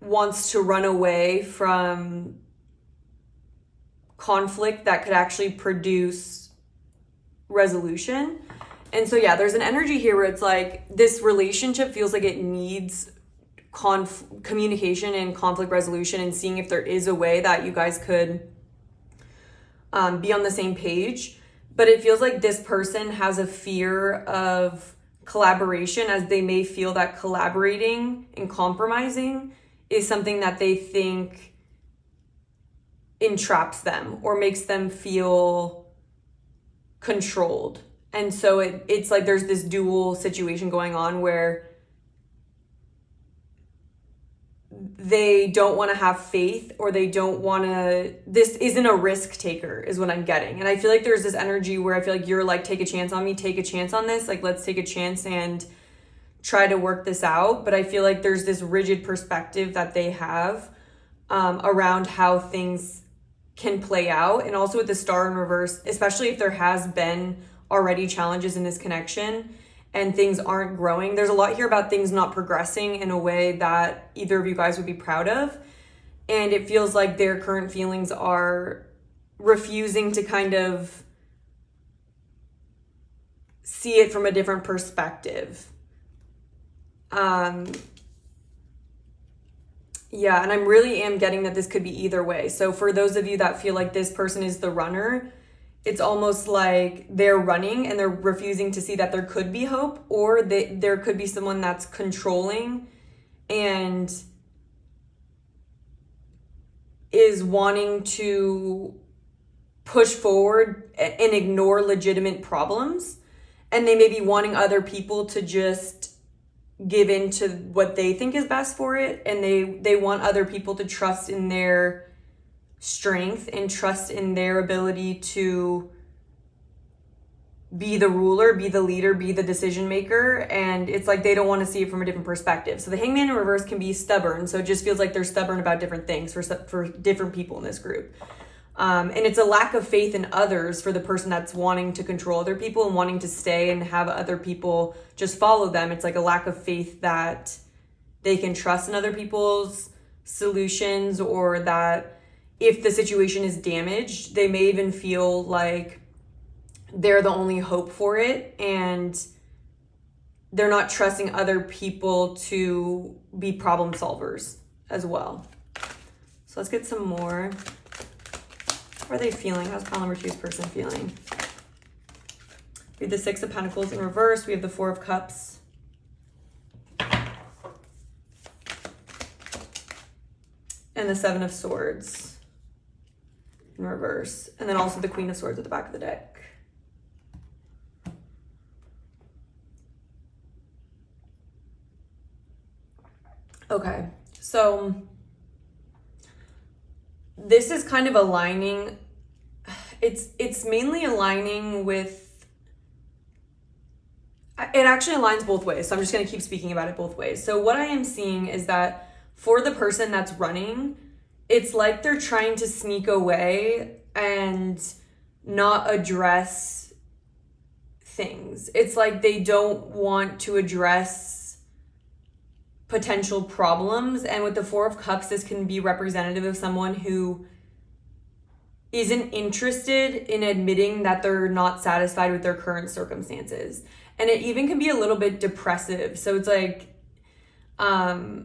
wants to run away from conflict that could actually produce resolution. And so yeah, there's an energy here where it's like this relationship feels like it needs communication and conflict resolution, and seeing if there is a way that you guys could be on the same page. But it feels like this person has a fear of collaboration, as they may feel that collaborating and compromising is something that they think entraps them or makes them feel controlled. And so it's like there's this dual situation going on where they don't want to have faith, or they don't want to, this isn't a risk taker is what I'm getting. And I feel like there's this energy where I feel like you're like, take a chance on me, take a chance on this. Like, let's take a chance and try to work this out. But I feel like there's this rigid perspective that they have around how things can play out. And also with the star in reverse, especially if there has been already challenges in this connection and things aren't growing. There's a lot here about things not progressing in a way that either of you guys would be proud of. And it feels like their current feelings are refusing to kind of see it from a different perspective. Yeah, and I really am getting that this could be either way. So for those of you that feel like this person is the runner, it's almost like they're running and they're refusing to see that there could be hope, or there could be someone that's controlling and is wanting to push forward and ignore legitimate problems. And they may be wanting other people to just give in to what they think is best for it. And they want other people to trust in their strength and trust in their ability to be the ruler, be the leader, be the decision maker. And it's like they don't want to see it from a different perspective. So the hangman in reverse can be stubborn. So it just feels like they're stubborn about different things for different people in this group. And it's a lack of faith in others for the person that's wanting to control other people and wanting to stay and have other people just follow them. It's like a lack of faith that they can trust in other people's solutions, or that if the situation is damaged, they may even feel like they're the only hope for it, and they're not trusting other people to be problem solvers as well. So let's get some more. How are they feeling? How's pile number 2's person feeling? We have the 6 of Pentacles in reverse. We have the 4 of Cups. And the 7 of Swords in reverse. And then also the Queen of Swords at the back of the deck. Okay, so this is kind of aligning. It's mainly aligning with, it actually aligns both ways. So I'm just going to keep speaking about it both ways. So what I am seeing is that for the person that's running, it's like they're trying to sneak away and not address things. It's like they don't want to address potential problems. And with the 4 of Cups, this can be representative of someone who isn't interested in admitting that they're not satisfied with their current circumstances. And it even can be a little bit depressive. So it's like either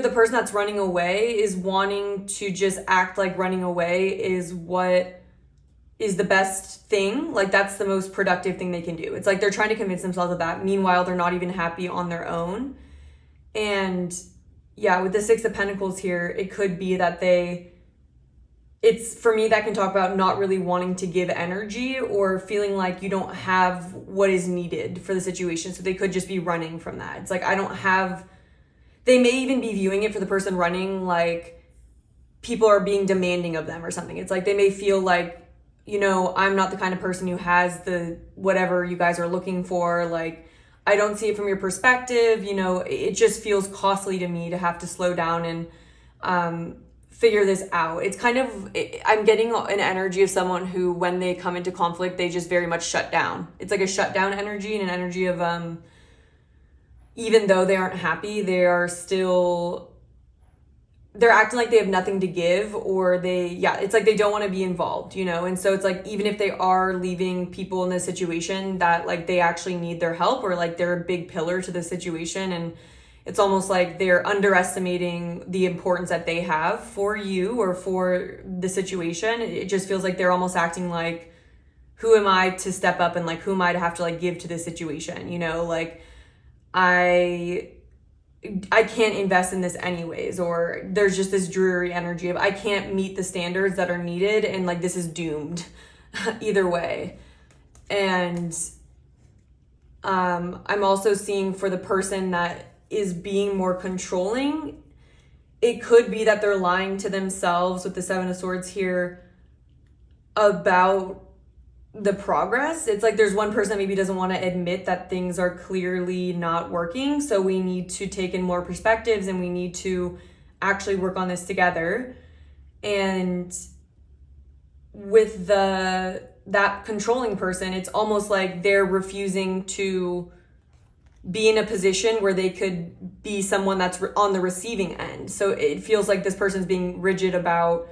the person that's running away is wanting to just act like running away is what is the best thing. Like that's the most productive thing they can do. It's like they're trying to convince themselves of that. Meanwhile, they're not even happy on their own. And yeah, with the 6 of Pentacles here, it could be that it's for me that can talk about not really wanting to give energy or feeling like you don't have what is needed for the situation. So they could just be running from that. It's like, they may even be viewing it for the person running like people are being demanding of them or something. It's like they may feel like, you know, I'm not the kind of person who has the whatever you guys are looking for. Like, I don't see it from your perspective. You know, it just feels costly to me to have to slow down and figure this out. It's kind of, I'm getting an energy of someone who, when they come into conflict, they just very much shut down. It's like a shutdown energy and an energy of, even though they aren't happy, they're acting like they have nothing to give, or it's like they don't want to be involved, you know? And so it's like, even if they are leaving people in this situation that like they actually need their help, or like they're a big pillar to the situation, and it's almost like they're underestimating the importance that they have for you or for the situation. It just feels like they're almost acting like, who am I to step up, and like, who am I to have to like give to this situation? You know, like I can't invest in this anyways, or there's just this dreary energy of I can't meet the standards that are needed, and like this is doomed either way. And I'm also seeing for the person that is being more controlling. It could be that they're lying to themselves with the Seven of Swords here about the progress. It's like there's one person that maybe doesn't want to admit that things are clearly not working. So we need to take in more perspectives and we need to actually work on this together. And with that controlling person, it's almost like they're refusing to be in a position where they could be someone that's on the receiving end. So it feels like this person's being rigid about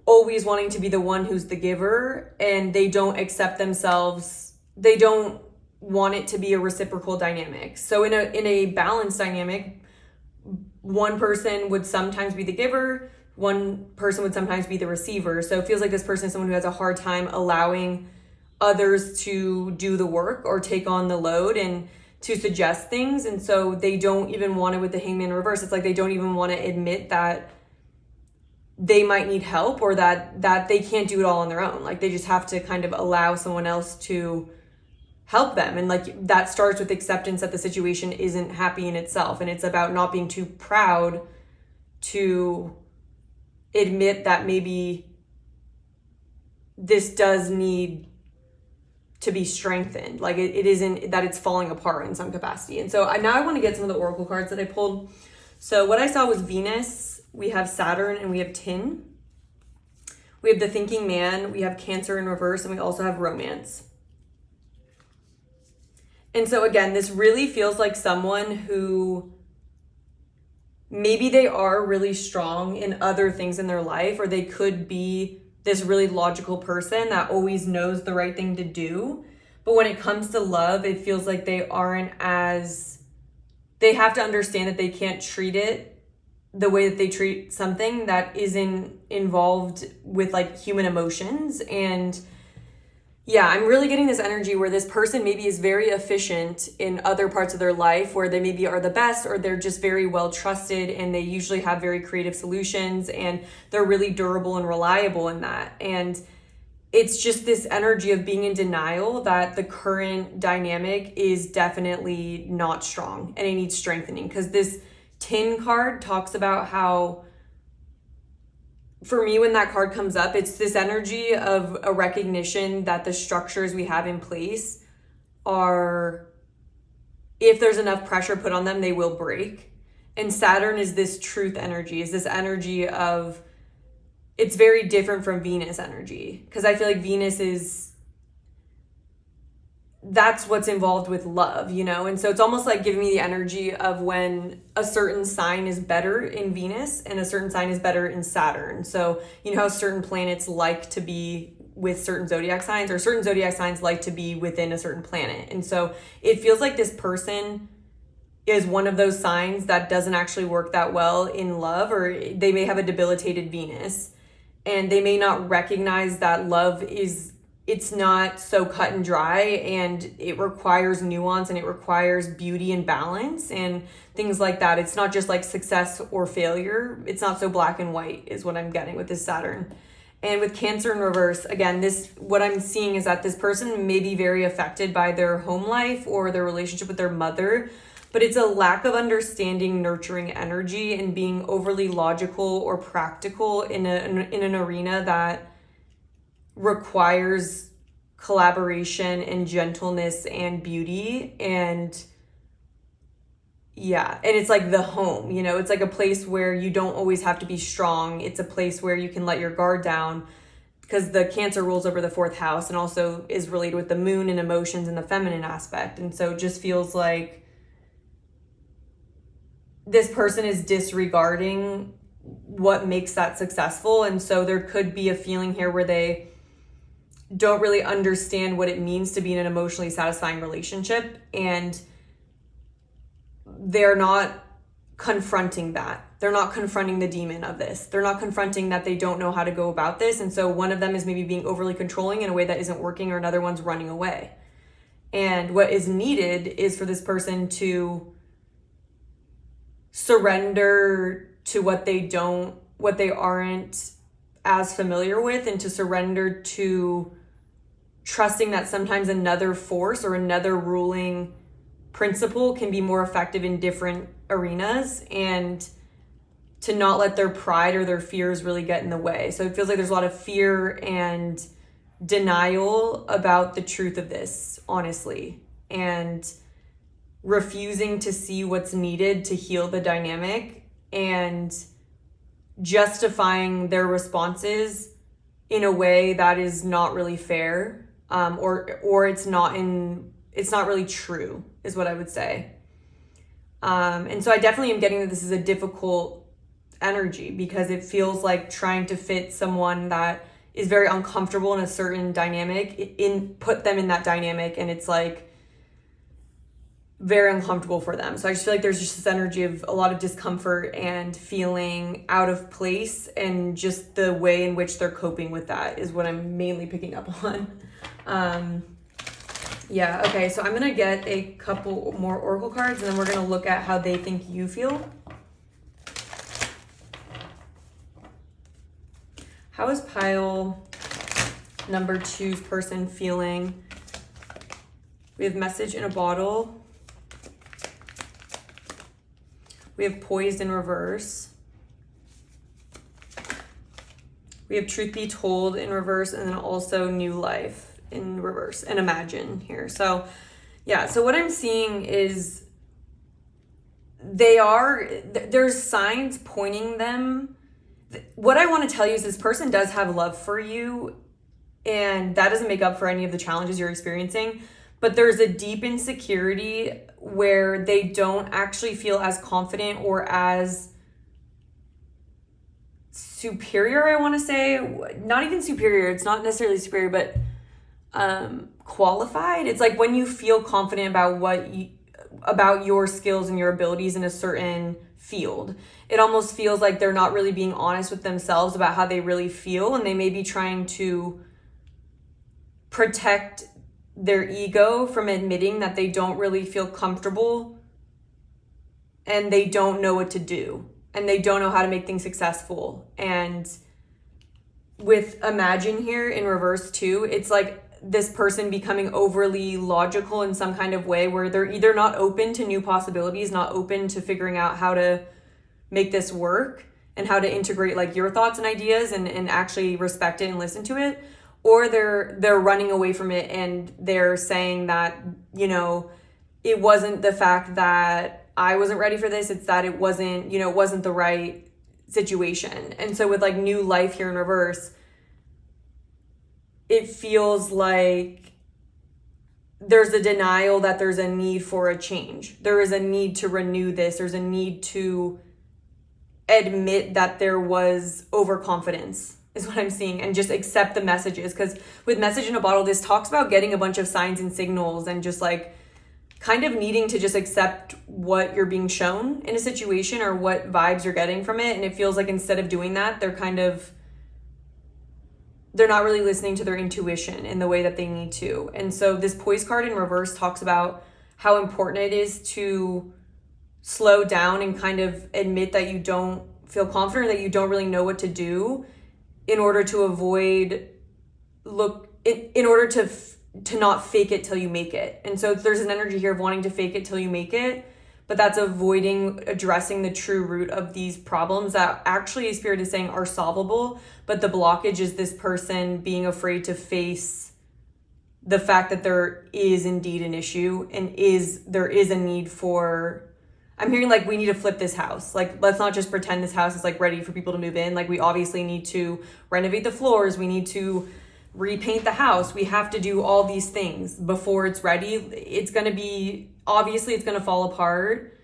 always wanting to be the one who's the giver, and they don't accept themselves. They don't want it to be a reciprocal dynamic. So in a balanced dynamic, one person would sometimes be the giver, one person would sometimes be the receiver. So it feels like this person is someone who has a hard time allowing others to do the work or take on the load and to suggest things. And so they don't even want it with the Hangman reverse. It's like they don't even want to admit that they might need help or that they can't do it all on their own. Like they just have to kind of allow someone else to help them. And like that starts with acceptance that the situation isn't happy in itself. And it's about not being too proud to admit that maybe this does need to be strengthened. Like it isn't that it's falling apart in some capacity. And so now I want to get some of the oracle cards that I pulled. So what I saw was Venus, we have Saturn, and we have Tin. We have the Thinking Man, we have Cancer in reverse, and we also have Romance. And so again, this really feels like someone who maybe they are really strong in other things in their life, or they could be this really logical person that always knows the right thing to do. But when it comes to love, it feels like they have to understand that they can't treat it the way that they treat something that isn't involved with like human emotions. And yeah, I'm really getting this energy where this person maybe is very efficient in other parts of their life where they maybe are the best, or they're just very well trusted and they usually have very creative solutions and they're really durable and reliable in that. And it's just this energy of being in denial that the current dynamic is definitely not strong and it needs strengthening. Because this Tin card talks about how, for me, when that card comes up, it's this energy of a recognition that the structures we have in place are, if there's enough pressure put on them, they will break. And Saturn is this truth energy, is this energy of, it's very different from Venus energy. Because I feel like Venus that's what's involved with love, you know? And so it's almost like giving me the energy of when a certain sign is better in Venus and a certain sign is better in Saturn. So you know how certain planets like to be with certain zodiac signs, or certain zodiac signs like to be within a certain planet. And so it feels like this person is one of those signs that doesn't actually work that well in love, or they may have a debilitated Venus and they may not recognize that love it's not so cut and dry, and it requires nuance and it requires beauty and balance and things like that. It's not just like success or failure. It's not so black and white is what I'm getting with this Saturn. And with Cancer in reverse, again, what I'm seeing is that this person may be very affected by their home life or their relationship with their mother, but it's a lack of understanding, nurturing energy, and being overly logical or practical in an arena that requires collaboration and gentleness and beauty. And yeah, and it's like the home, you know, it's like a place where you don't always have to be strong. It's a place where you can let your guard down, because the Cancer rules over the fourth house and also is related with the moon and emotions and the feminine aspect. And so it just feels like this person is disregarding what makes that successful. And so there could be a feeling here where they don't really understand what it means to be in an emotionally satisfying relationship, and they're not confronting that. They're not confronting the demon of this. They're not confronting that they don't know how to go about this. And so one of them is maybe being overly controlling in a way that isn't working, or another one's running away. And what is needed is for this person to surrender to what they aren't as familiar with, and to surrender to trusting that sometimes another force or another ruling principle can be more effective in different arenas, and to not let their pride or their fears really get in the way. So it feels like there's a lot of fear and denial about the truth of this, honestly, and refusing to see what's needed to heal the dynamic, and justifying their responses in a way that is not really fair, or it's not really true, is what I would say. And so I definitely am getting that this is a difficult energy, because it feels like trying to fit someone that is very uncomfortable in a certain dynamic, put them in that dynamic, and it's like very uncomfortable for them. So I just feel like there's just this energy of a lot of discomfort and feeling out of place, and just the way in which they're coping with that is what I'm mainly picking up on. Yeah, okay, so I'm gonna get a couple more oracle cards, and then we're gonna look at how they think you feel. How is pile number 2's person feeling? We have message in a bottle. We have poised in reverse. We have truth be told in reverse, and then also new life in reverse, and imagine here. So yeah, so what I'm seeing is there's signs pointing them. What I want to tell you is this person does have love for you, and that doesn't make up for any of the challenges you're experiencing, but there's a deep insecurity where they don't actually feel as confident or as superior, I want to say. Not even superior, it's not necessarily superior, but qualified. It's like when you feel confident about your skills and your abilities in a certain field, it almost feels like they're not really being honest with themselves about how they really feel, and they may be trying to protect their ego from admitting that they don't really feel comfortable, and they don't know what to do, and they don't know how to make things successful. And with imagine here in reverse too, it's like this person becoming overly logical in some kind of way, where they're either not open to new possibilities, not open to figuring out how to make this work and how to integrate like your thoughts and ideas and actually respect it and listen to it, or they're running away from it, and they're saying that, you know, it wasn't the fact that I wasn't ready for this, it's that it wasn't the right situation. And so with like new life here in reverse, it feels like there's a denial that there's a need for a change. There is a need to renew this. There's a need to admit that there was overconfidence, is what I'm seeing, and just accept the messages. Because with message in a bottle, this talks about getting a bunch of signs and signals, and just like kind of needing to just accept what you're being shown in a situation or what vibes you're getting from it. And it feels like instead of doing that, they're not really listening to their intuition in the way that they need to. And so this poise card in reverse talks about how important it is to slow down and kind of admit that you don't feel confident, that you don't really know what to do, in order to avoid in order to not fake it till you make it. And so there's an energy here of wanting to fake it till you make it, but that's avoiding addressing the true root of these problems that actually Spirit is saying are solvable, but the blockage is this person being afraid to face the fact that there is indeed an issue, and there is a need for, I'm hearing like we need to flip this house. Like, let's not just pretend this house is like ready for people to move in. Like, we obviously need to renovate the floors. We need to repaint the house. We have to do all these things before it's ready. It's going to fall apart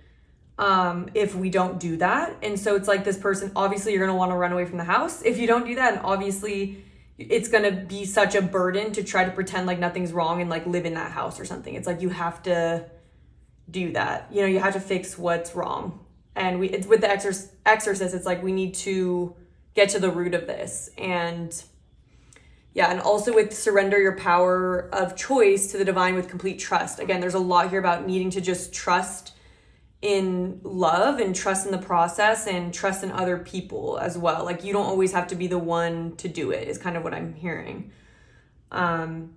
if we don't do that. And so it's like this person, obviously you're going to want to run away from the house if you don't do that. And obviously it's going to be such a burden to try to pretend like nothing's wrong and like live in that house or something. It's like you have to do that. You know, you have to fix what's wrong. And it's with the exorcist, it's like we need to get to the root of this. And yeah, and also with surrender your power of choice to the divine with complete trust. Again, there's a lot here about needing to just trust in love and trust in the process and trust in other people as well. Like, you don't always have to be the one to do it, is kind of what I'm hearing. And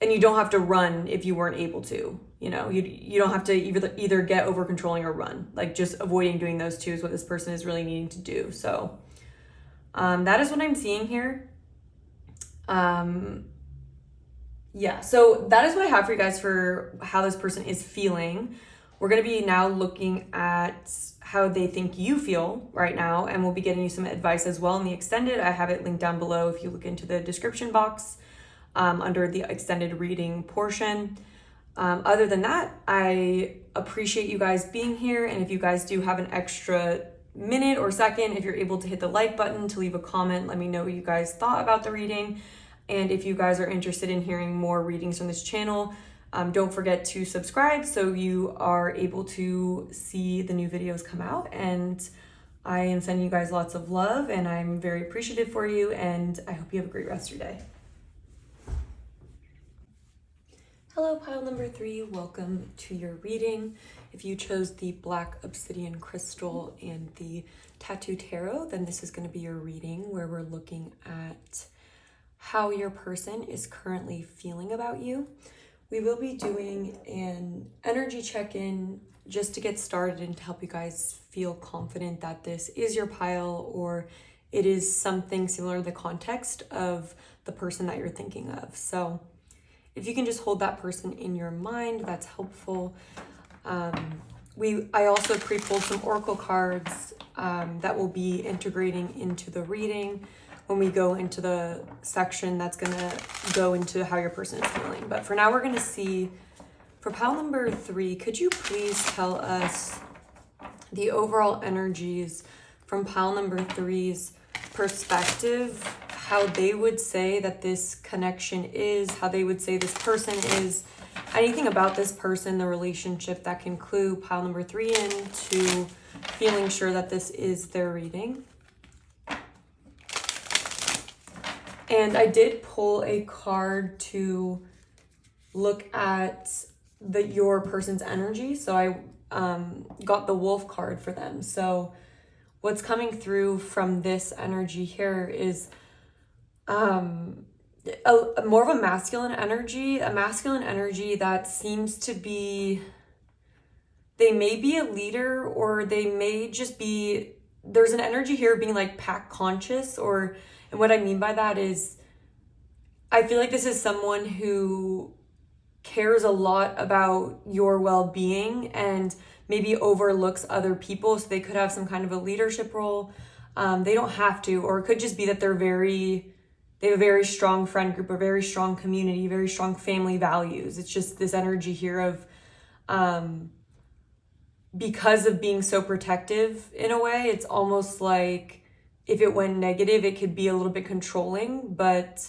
you don't have to run if you weren't able to. You know, you don't have to either get over controlling or run. Like, just avoiding doing those two is what this person is really needing to do. So that is what I'm seeing here. Yeah, so that is what I have for you guys for how this person is feeling. We're going to be now looking at how they think you feel right now, and we'll be getting you some advice as well in the extended. I have it linked down below if you look into the description box under the extended reading portion. Other than that, I appreciate you guys being here, and if you guys do have an extra minute or second, if you're able to hit the like button to leave a comment, let me know what you guys thought about the reading. And if you guys are interested in hearing more readings from this channel, don't forget to subscribe so you are able to see the new videos come out. And I am sending you guys lots of love, and I'm very appreciative for you, and I hope you have a great rest of your day. Hello, pile number 3. Welcome to your reading. If you chose the Black Obsidian Crystal and the Tattoo Tarot, then this is going to be your reading where we're looking at how your person is currently feeling about you. We will be doing an energy check-in just to get started and to help you guys feel confident that this is your pile or it is something similar to the context of the person that you're thinking of. So if you can just hold that person in your mind, that's helpful. I also pre-pulled some oracle cards that will be integrating into the reading when we go into the section that's gonna go into how your person is feeling. But for now, we're gonna see, for pile number 3, could you please tell us the overall energies from pile number 3's perspective, how they would say that this connection is, how they would say this person is, anything about this person, the relationship that can clue pile number 3 into feeling sure that this is their reading. And I did pull a card to look at your person's energy. So I got the Wolf card for them. So what's coming through from this energy here is more of a masculine energy that seems to be, they may be a leader, or they may just be, there's an energy here of being like pack conscious, and what I mean by that is, I feel like this is someone who cares a lot about your well-being and maybe overlooks other people. So they could have some kind of a leadership role. They don't have to, or it could just be that they have a very strong friend group, a very strong community, very strong family values. It's just this energy here of, because of being so protective in a way, it's almost like if it went negative, it could be a little bit controlling, but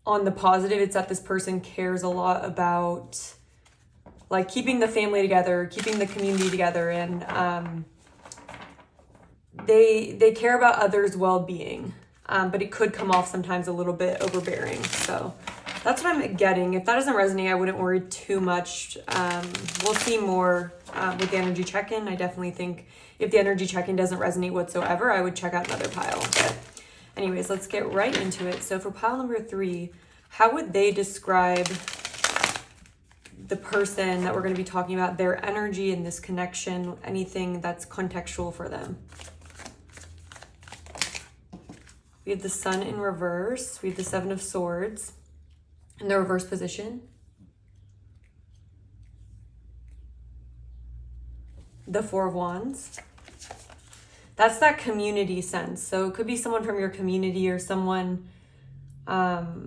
on the positive, it's that this person cares a lot about like keeping the family together, keeping the community together, and they care about others' well-being, but it could come off sometimes a little bit overbearing. So that's what I'm getting. If that doesn't resonate, I wouldn't worry too much. We'll see more with the energy check-in. I definitely think if the energy check-in doesn't resonate whatsoever, I would check out another pile. But anyways, let's get right into it. So for pile number 3, how would they describe the person that we're going to be talking about, their energy in this connection, anything that's contextual for them? We have the Sun in reverse. We have the 7 of Swords in the reverse position. The 4 of Wands. That's that community sense. So it could be someone from your community or someone that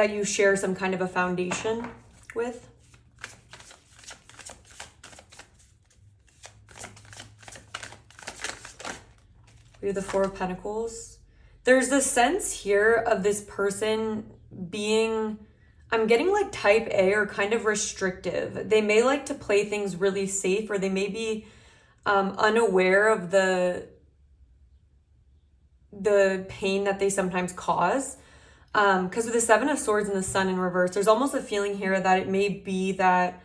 you share some kind of a foundation with. We have the 4 of Pentacles. There's this sense here of this person being, I'm getting like type A or kind of restrictive. They may like to play things really safe, or they may be unaware of the pain that they sometimes cause. Because with the 7 of Swords and the Sun in reverse, there's almost a feeling here that it may be that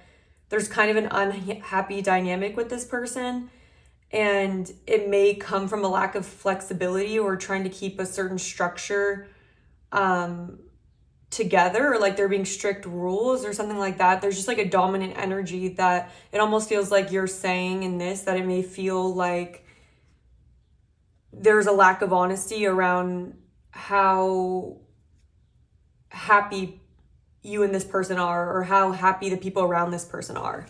there's kind of an unhappy dynamic with this person, and it may come from a lack of flexibility or trying to keep a certain structure to together, or like there being strict rules or something like that. There's just like a dominant energy that it almost feels like you're saying in this, that it may feel like there's a lack of honesty around how happy you and this person are, or how happy the people around this person are.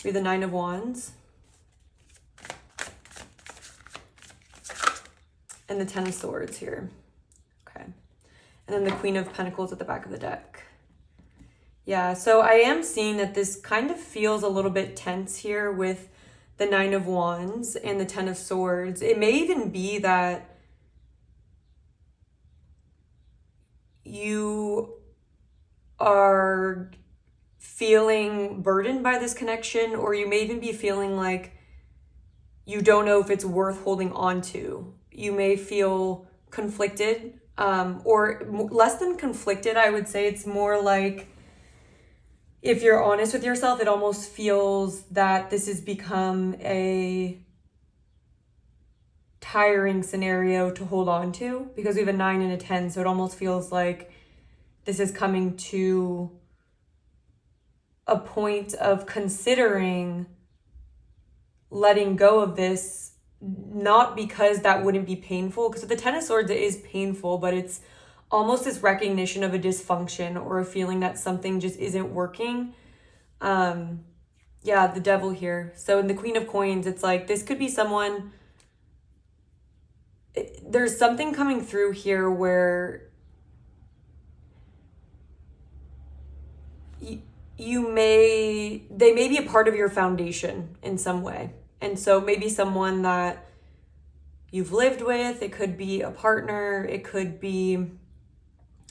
We have the 9 of Wands. And the 10 of Swords here. Okay. And then the Queen of Pentacles at the back of the deck. Yeah, so I am seeing that this kind of feels a little bit tense here with the 9 of Wands and the 10 of Swords. It may even be that you are feeling burdened by this connection, or you may even be feeling like you don't know if it's worth holding on to. You may feel conflicted, or less than conflicted, I would say. It's more like, if you're honest with yourself, it almost feels that this has become a tiring scenario to hold on to, because we have a 9 and a 10. So it almost feels like this is coming to a point of considering letting go of this, not because that wouldn't be painful, because with the 10 of Swords, it is painful, but it's almost this recognition of a dysfunction or a feeling that something just isn't working. Yeah, the Devil here. So in the Queen of Coins, it's like this could be someone, there's something coming through here where they may be a part of your foundation in some way. And so maybe someone that you've lived with, it could be a partner, it could be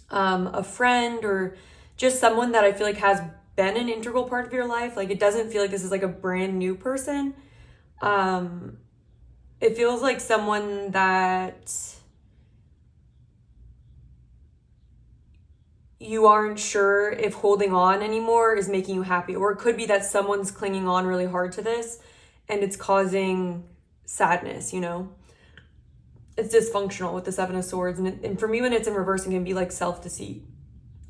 a friend, or just someone that I feel like has been an integral part of your life. Like, it doesn't feel like this is like a brand new person. It feels like someone that you aren't sure if holding on anymore is making you happy. Or it could be that someone's clinging on really hard to this and it's causing sadness, you know? It's dysfunctional with the 7 of Swords. And for me, when it's in reverse, it can be like self-deceit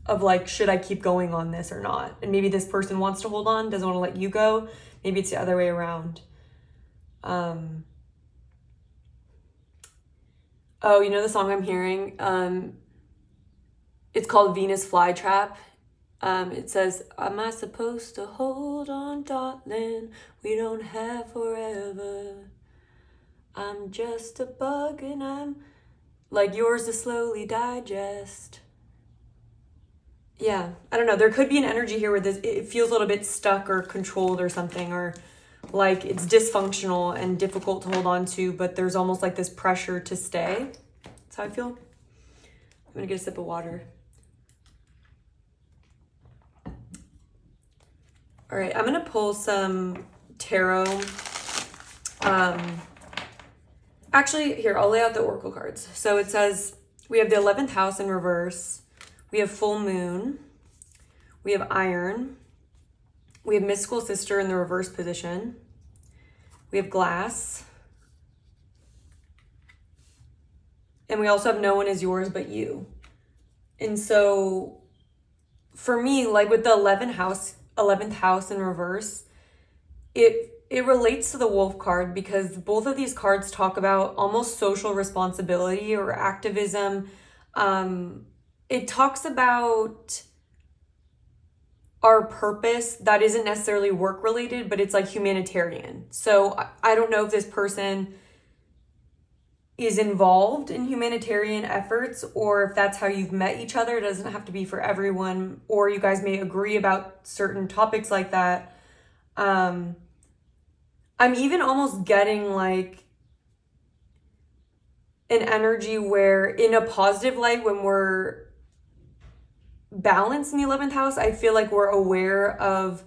of like, should I keep going on this or not? And maybe this person wants to hold on, doesn't want to let you go. Maybe it's the other way around. Oh, you know the song I'm hearing? It's called Venus Flytrap. It says, am I supposed to hold on, darling? We don't have forever. I'm just a bug and I'm like yours to slowly digest. Yeah, I don't know. There could be an energy here where it feels a little bit stuck or controlled or something, or like it's dysfunctional and difficult to hold on to, but there's almost like this pressure to stay. That's how I feel. I'm gonna get a sip of water. All right, I'm gonna pull some tarot. Actually, here, I'll lay out the oracle cards. So it says we have the 11th house in reverse. We have full moon. We have iron. We have mystical sister in the reverse position. We have glass. And we also have no one is yours but you. And so for me, like with the 11th house in reverse, it relates to the wolf card, because both of these cards talk about almost social responsibility or activism. It talks about our purpose that isn't necessarily work related, but it's like humanitarian. So I don't know if this person is involved in humanitarian efforts, or if that's how you've met each other. It doesn't have to be for everyone, or you guys may agree about certain topics like that. I'm even almost getting like an energy where, in a positive light, when we're balanced in the 11th house, I feel like we're aware of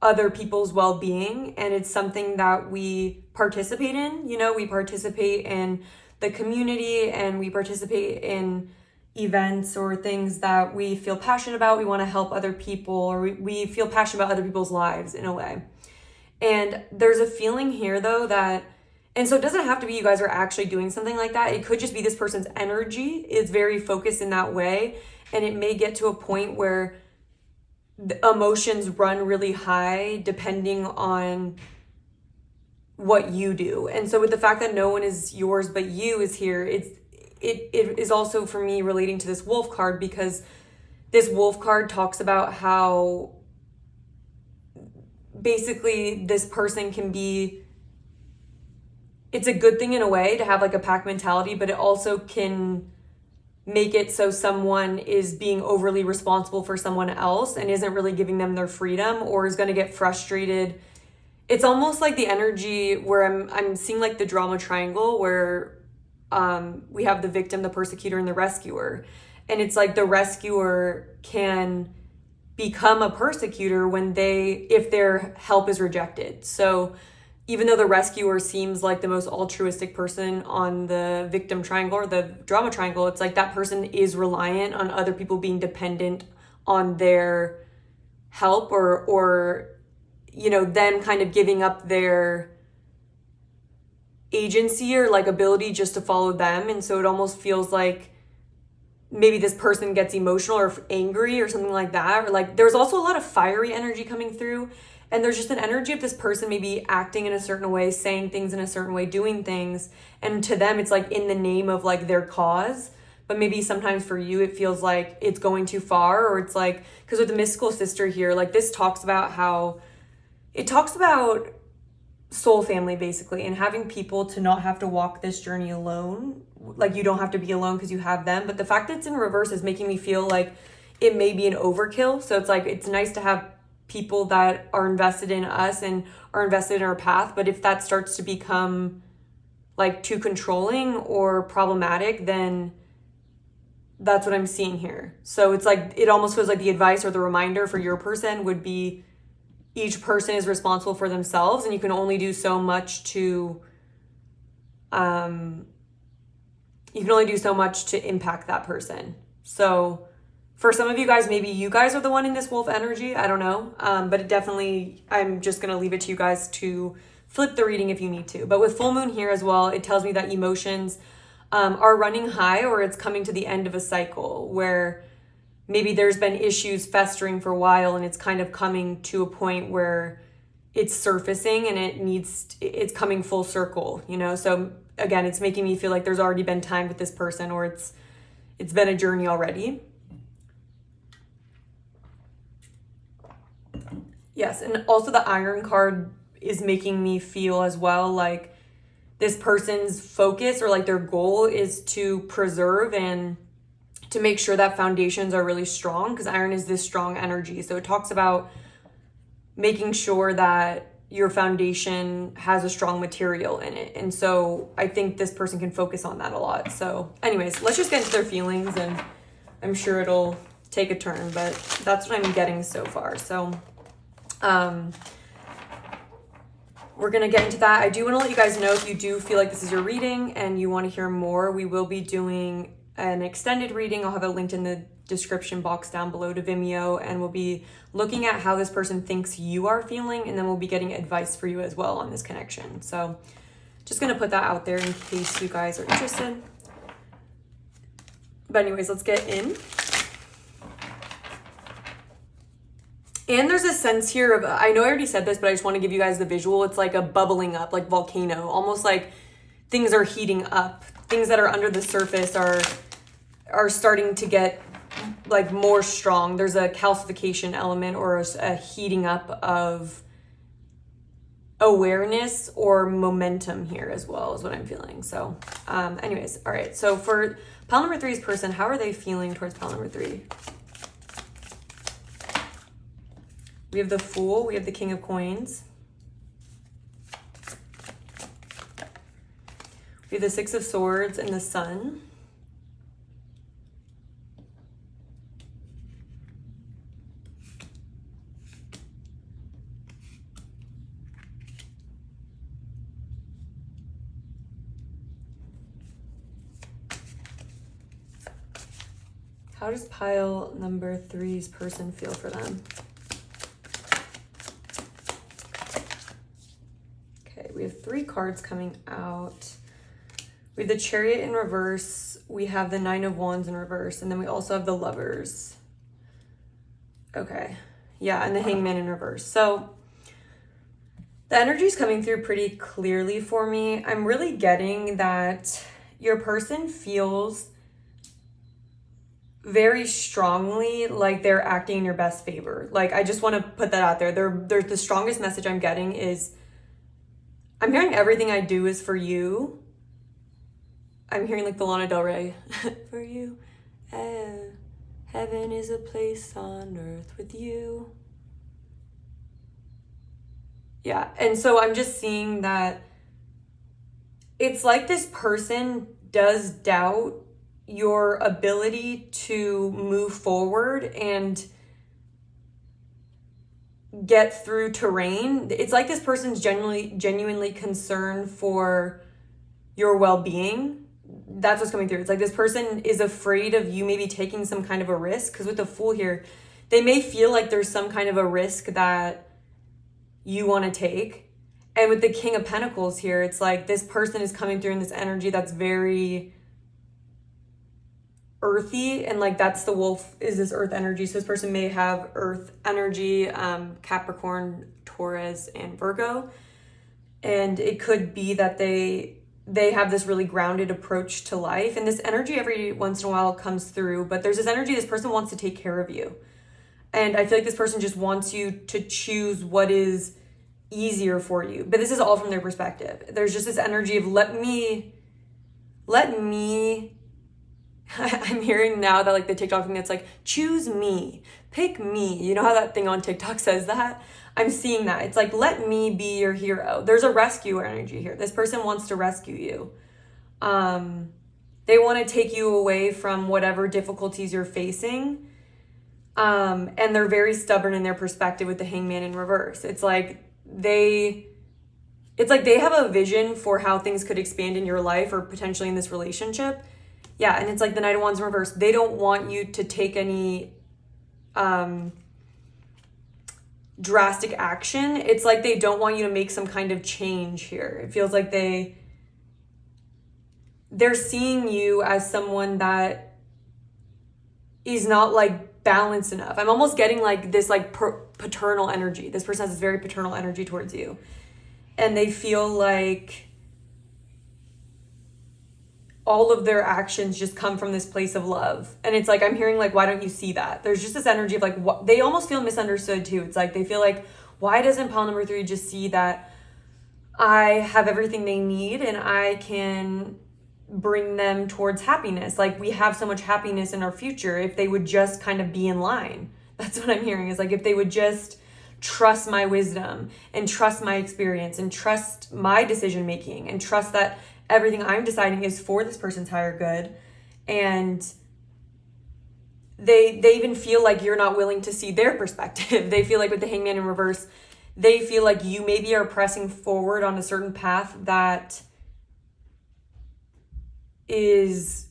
other people's well-being, and it's something that we participate in. You know, we participate in the community, and we participate in events or things that we feel passionate about. We want to help other people, or we feel passionate about other people's lives in a way. And there's a feeling here, though, that And so it doesn't have to be you guys are actually doing something like that. It could just be this person's energy is very focused in that way. And it may get to a point where the emotions run really high depending on what you do. And so with the fact that no one is yours but you is here, it is also for me relating to this wolf card, because this wolf card talks about how basically this person can be, it's a good thing in a way to have like a pack mentality, but it also can make it so someone is being overly responsible for someone else and isn't really giving them their freedom, or is going to get frustrated. It's almost like the energy where I'm seeing like the drama triangle where we have the victim, the persecutor, and the rescuer. And it's like the rescuer can become a persecutor if their help is rejected. So even though the rescuer seems like the most altruistic person on the victim triangle or the drama triangle, it's like that person is reliant on other people being dependent on their help, or you know, them kind of giving up their agency or like ability just to follow them. And so it almost feels like maybe this person gets emotional or angry or something like that. Or like there's also a lot of fiery energy coming through. And there's just an energy of this person maybe acting in a certain way, saying things in a certain way, doing things. And to them, it's like in the name of like their cause. But maybe sometimes for you, it feels like it's going too far, or it's like, because with the mystical sister here, like this talks about how, it talks about soul family basically, and having people to not have to walk this journey alone. Like you don't have to be alone because you have them. But the fact that it's in reverse is making me feel like it may be an overkill. So it's like, it's nice to have people that are invested in us and are invested in our path. But if that starts to become like too controlling or problematic, then that's what I'm seeing here. So it's like, it almost feels like the advice or the reminder for your person would be, each person is responsible for themselves, and you can only do so much to impact that person. So for some of you guys, maybe you guys are the one in this wolf energy. I don't know. But it definitely, I'm just going to leave it to you guys to flip the reading if you need to. But with full moon here as well, it tells me that emotions are running high, or it's coming to the end of a cycle where maybe there's been issues festering for a while, and it's kind of coming to a point where it's surfacing and it's coming full circle, you know? So again, it's making me feel like there's already been time with this person, or it's been a journey already. Yes, and also the Iron card is making me feel as well like this person's focus or like their goal is to preserve and to make sure that foundations are really strong, because Iron is this strong energy. So it talks about making sure that your foundation has a strong material in it. And so I think this person can focus on that a lot. So anyways, let's just get into their feelings, and I'm sure it'll take a turn, but that's what I'm getting so far. So we're going to get into that. I do want to let you guys know, if you do feel like this is your reading and you want to hear more, we will be doing an extended reading. I'll have it linked in the description box down below to Vimeo, and we'll be looking at how this person thinks you are feeling, and then we'll be getting advice for you as well on this connection. So just going to put that out there in case you guys are interested. But anyways, let's get in. And there's a sense here of, I know I already said this, but I just want to give you guys the visual. It's like a bubbling up, like volcano, almost like things are heating up. Things that are under the surface are starting to get like more strong. There's a calcification element or a heating up of awareness or momentum here as well, is what I'm feeling. So anyways, all right. So for pile number 3's person, how are they feeling towards pile number 3? We have the Fool, we have the King of Coins. We have the Six of Swords and the Sun. How does pile number 3's person feel for them? we have 3 cards coming out. We have the Chariot in reverse, we have the 9 of Wands in reverse, and then we also have the Lovers. Okay, yeah, and the Hangman in reverse. So the energy is coming through pretty clearly for me. I'm really getting that your person feels very strongly like they're acting in your best favor. Like, I just want to put that out there. They're the strongest message I'm getting is, I'm hearing everything I do is for you. I'm hearing like the Lana Del Rey, for you. Heaven is a place on earth with you. Yeah, and so I'm just seeing that it's like this person does doubt your ability to move forward and get through terrain. It's like this person's genuinely concerned for your well-being. That's what's coming through. It's like this person is afraid of you maybe taking some kind of a risk, because with the Fool here, they may feel like there's some kind of a risk that you want to take. And with the King of Pentacles here, it's like this person is coming through in this energy that's very earthy, and like that's the Wolf is this earth energy. So this person may have earth energy, Capricorn, Taurus, and Virgo. And it could be that they have this really grounded approach to life, and this energy every once in a while comes through, but there's this energy, this person wants to take care of you. And I feel like this person just wants you to choose what is easier for you. But this is all from their perspective. There's just this energy of let me I'm hearing now that like the TikTok thing that's like, choose me, pick me. You know how that thing on TikTok says that? I'm seeing that. It's like, let me be your hero. There's a rescue energy here. This person wants to rescue you. They want to take you away from whatever difficulties you're facing. And they're very stubborn in their perspective with the Hangman in reverse. It's like they have a vision for how things could expand in your life or potentially in this relationship. Yeah, and it's like the Knight of Wands in reverse. They don't want you to take any drastic action. It's like they don't want you to make some kind of change here. It feels like they're seeing you as someone that is not like balanced enough. I'm almost getting like this like paternal energy. This person has this very paternal energy towards you. And they feel like all of their actions just come from this place of love. And it's like, I'm hearing like, why don't you see that? There's just this energy of like, what, they almost feel misunderstood too. It's like, they feel like, why doesn't pile number 3 just see that I have everything they need and I can bring them towards happiness? Like, we have so much happiness in our future if they would just kind of be in line. That's what I'm hearing, is like, if they would just trust my wisdom and trust my experience and trust my decision making and trust that everything I'm deciding is for this person's higher good. And they even feel like you're not willing to see their perspective. They feel like with the Hangman in reverse, they feel like you maybe are pressing forward on a certain path that is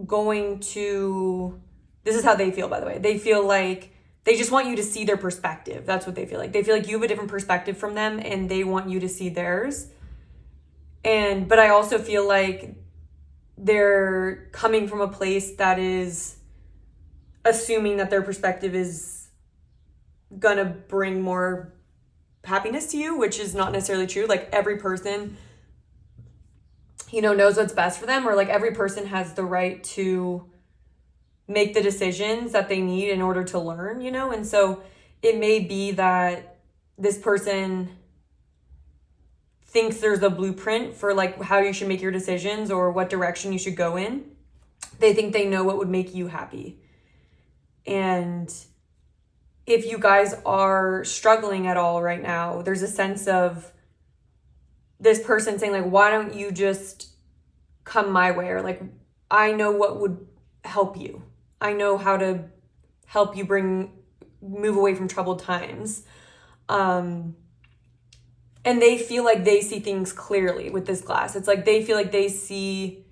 going to, this is how they feel, by the way. They feel like they just want you to see their perspective. That's what they feel like. They feel like you have a different perspective from them and they want you to see theirs. But I also feel like they're coming from a place that is assuming that their perspective is gonna bring more happiness to you, which is not necessarily true. Like, every person, knows what's best for them, or like every person has the right to make the decisions that they need in order to learn, and so it may be that this person thinks there's a blueprint for like how you should make your decisions or what direction you should go in. They think they know what would make you happy. And if you guys are struggling at all right now, there's a sense of this person saying like, why don't you just come my way? Or like, I know what would help you. I know how to help you move away from troubled times. And they feel like they see things clearly with this glass. It's like they feel like they see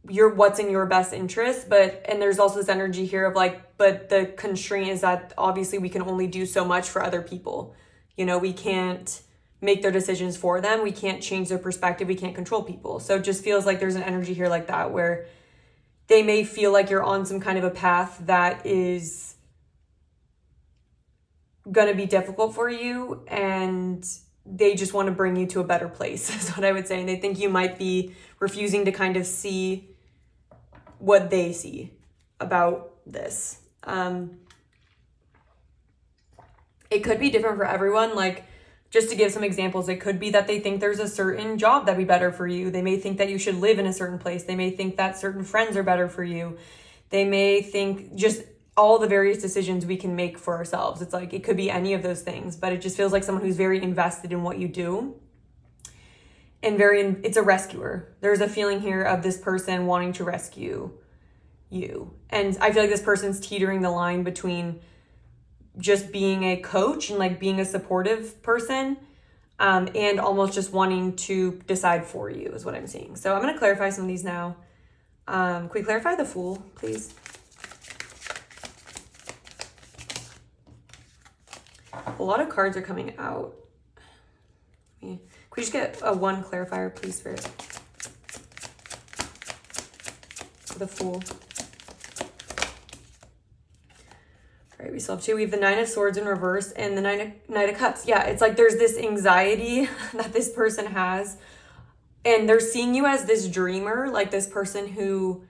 what's in your best interest, and there's also this energy here of like, but the constraint is that obviously we can only do so much for other people. We can't make their decisions for them. We can't change their perspective. We can't control people. So it just feels like there's an energy here like that where they may feel like you're on some kind of a path that is going to be difficult for you, and they just want to bring you to a better place is what I would say. And they think you might be refusing to kind of see what they see about this. It could be different for everyone. Like, just to give some examples, it could be that they think there's a certain job that'd be better for you. They may think that you should live in a certain place. They may think that certain friends are better for you. They may think just all the various decisions we can make for ourselves. It's like, it could be any of those things, but it just feels like someone who's very invested in what you do and it's a rescuer. There's a feeling here of this person wanting to rescue you. And I feel like this person's teetering the line between just being a coach and like being a supportive person, and almost just wanting to decide for you is what I'm seeing. So I'm going to clarify some of these now. Can we clarify the Fool, please? A lot of cards are coming out. Can we just get a one clarifier, please, Spirit? For the Fool. All right, we still have two. We have the Nine of Swords in reverse and the Knight of Cups. Yeah, it's like there's this anxiety that this person has, and they're seeing you as this dreamer, like this person who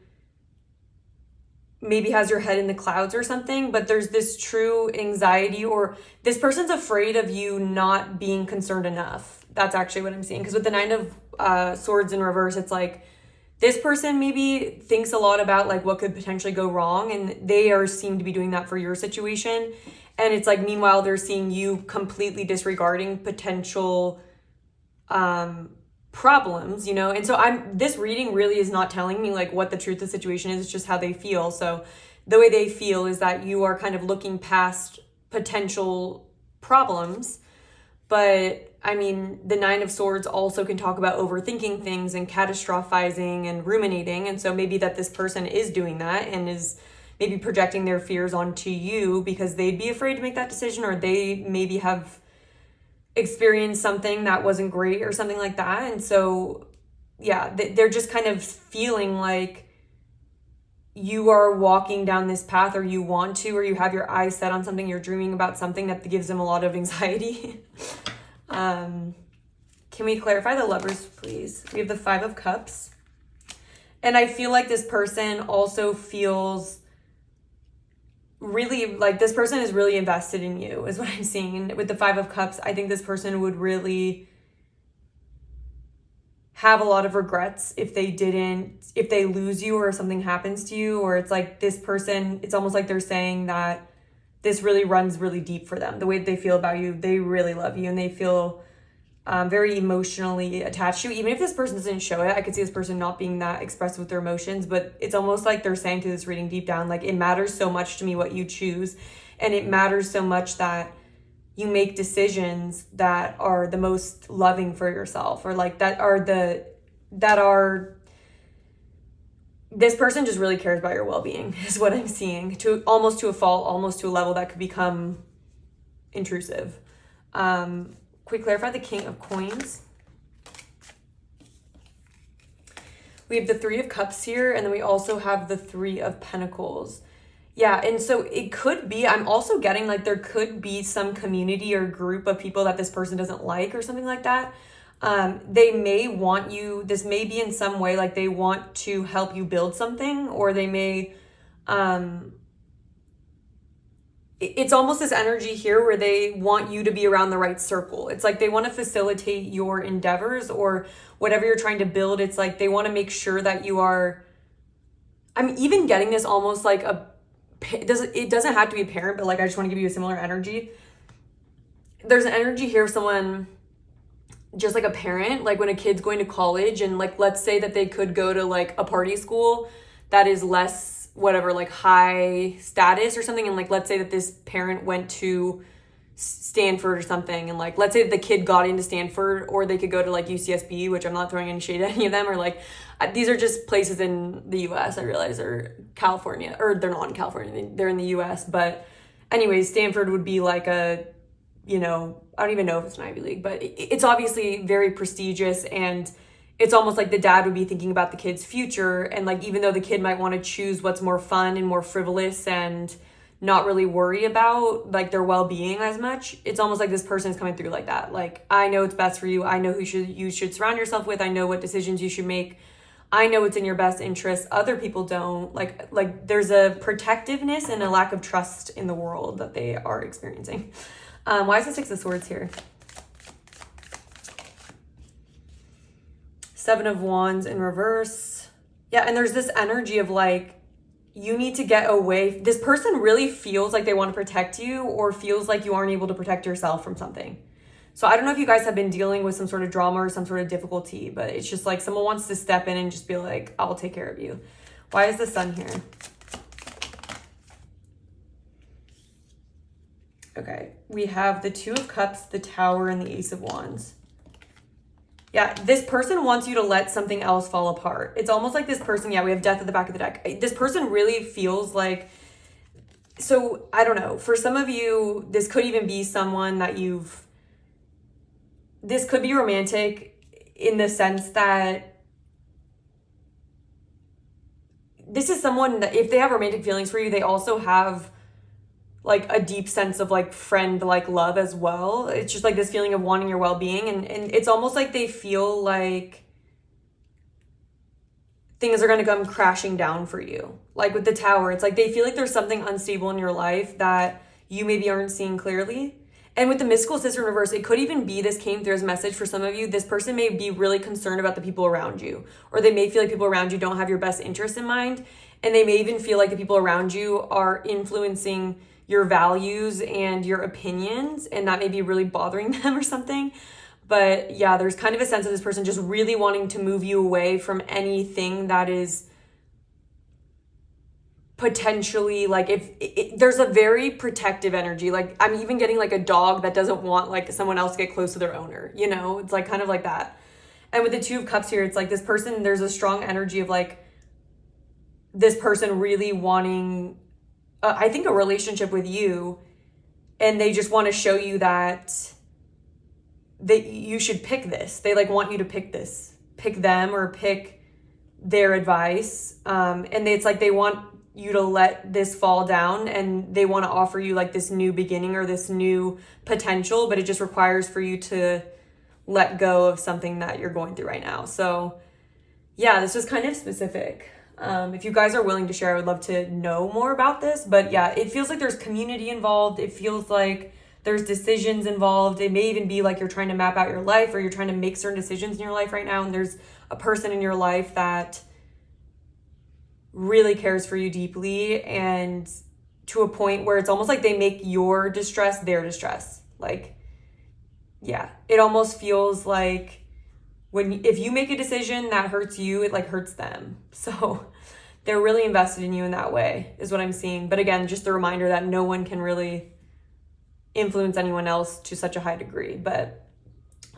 maybe has your head in the clouds or something, but there's this true anxiety, or this person's afraid of you not being concerned enough. That's actually what I'm seeing. Because with the Nine of Swords in reverse, it's like this person maybe thinks a lot about like what could potentially go wrong, and they seem to be doing that for your situation. And it's like, meanwhile, they're seeing you completely disregarding potential problems, you know? And so this reading really is not telling me like what the truth of the situation is. It's just how they feel. So the way they feel is that you are kind of looking past potential problems. But I mean, the Nine of Swords also can talk about overthinking things and catastrophizing and ruminating. And so maybe that this person is doing that and is maybe projecting their fears onto you because they'd be afraid to make that decision, or they maybe have experienced something that wasn't great or something like that. And so, yeah, they're just kind of feeling like you are walking down this path, or you want to, or you have your eyes set on something, you're dreaming about something that gives them a lot of anxiety. Can we clarify the Lovers, please? We have the Five of Cups. And I feel like this person also feels really like this person is really invested in you is what I'm seeing. And with the Five of Cups, I think this person would really have a lot of regrets if they lose you or something happens to you, or it's like this person, it's almost like they're saying that this really runs really deep for them. The way that they feel about you, they really love you, and they feel very emotionally attached to you. Even if this person doesn't show it, I could see this person not being that expressive with their emotions, but it's almost like they're saying to this reading deep down, like, it matters so much to me what you choose, and it matters so much that you make decisions that are the most loving for yourself, or like this person just really cares about your well-being is what I'm seeing, to a fault, almost to a level that could become intrusive. Can we clarify the King of Coins? We have the Three of Cups here, and then we also have the Three of Pentacles. Yeah, and so it could be, I'm also getting like there could be some community or group of people that this person doesn't like or something like that. They may want you, this may be in some way like they want to help you build something, or they may, it's almost this energy here where they want you to be around the right circle. It's like they want to facilitate your endeavors or whatever you're trying to build. It's like they want to make sure that you are, I'm even getting this almost like it doesn't have to be a parent, but like I just want to give you a similar energy. There's an energy here of someone just like a parent, like when a kid's going to college, and like let's say that they could go to like a party school that is less whatever, like high status or something, and like let's say that this parent went to Stanford or something, and like let's say that the kid got into Stanford, or they could go to like UCSB, which I'm not throwing any shade at any of them, or like these are just places in the US, I realize, or California, or they're not in California, they're in the US, but anyways, Stanford would be like a you know, I don't even know if it's an Ivy League, but it's obviously very prestigious, and it's almost like the dad would be thinking about the kid's future. And like, even though the kid might want to choose what's more fun and more frivolous and not really worry about like their well-being as much, it's almost like this person is coming through like that. Like, I know it's best for you. I know who you should surround yourself with. I know what decisions you should make. I know it's in your best interest. Other people don't. Like there's a protectiveness and a lack of trust in the world that they are experiencing. Why is the Six of Swords here? Seven of Wands in reverse. Yeah, and there's this energy of like, you need to get away. This person really feels like they want to protect you, or feels like you aren't able to protect yourself from something. So I don't know if you guys have been dealing with some sort of drama or some sort of difficulty, but it's just like someone wants to step in and just be like, I'll take care of you. Why is the Sun here? Okay, we have the Two of Cups, the Tower, and the Ace of Wands. Yeah, this person wants you to let something else fall apart. It's almost like this person, yeah, we have Death at the back of the deck. This person really feels like, so I don't know, for some of you, this could even be someone that this could be romantic in the sense that this is someone that if they have romantic feelings for you, they also have like a deep sense of like friend, like love as well. It's just like this feeling of wanting your well-being. And it's almost like they feel like things are going to come crashing down for you. Like with the Tower, it's like they feel like there's something unstable in your life that you maybe aren't seeing clearly. And with the Mystical Sister in reverse, it could even be, this came through as a message for some of you, this person may be really concerned about the people around you, or they may feel like people around you don't have your best interests in mind. And they may even feel like the people around you are influencing your values and your opinions, and that may be really bothering them or something. But yeah, there's kind of a sense of this person just really wanting to move you away from anything that is potentially like, there's a very protective energy. Like I'm even getting like a dog that doesn't want like someone else to get close to their owner, you know, it's like kind of like that. And with the Two of Cups here, it's like this person, there's a strong energy of like this person really wanting, I think, a relationship with you, and they just want to show you that you should pick this. They like want you to pick this, pick them or pick their advice. And it's like they want you to let this fall down, and they want to offer you like this new beginning or this new potential, but it just requires for you to let go of something that you're going through right now. So yeah, this was kind of specific. If you guys are willing to share, I would love to know more about this. But yeah, it feels like there's community involved. It feels like there's decisions involved. It may even be like you're trying to map out your life, or you're trying to make certain decisions in your life right now. And there's a person in your life that really cares for you deeply, and to a point where it's almost like they make your distress their distress. Like, yeah, it almost feels like if you make a decision that hurts you, it like hurts them. So they're really invested in you in that way is what I'm seeing. But again, just a reminder that no one can really influence anyone else to such a high degree. But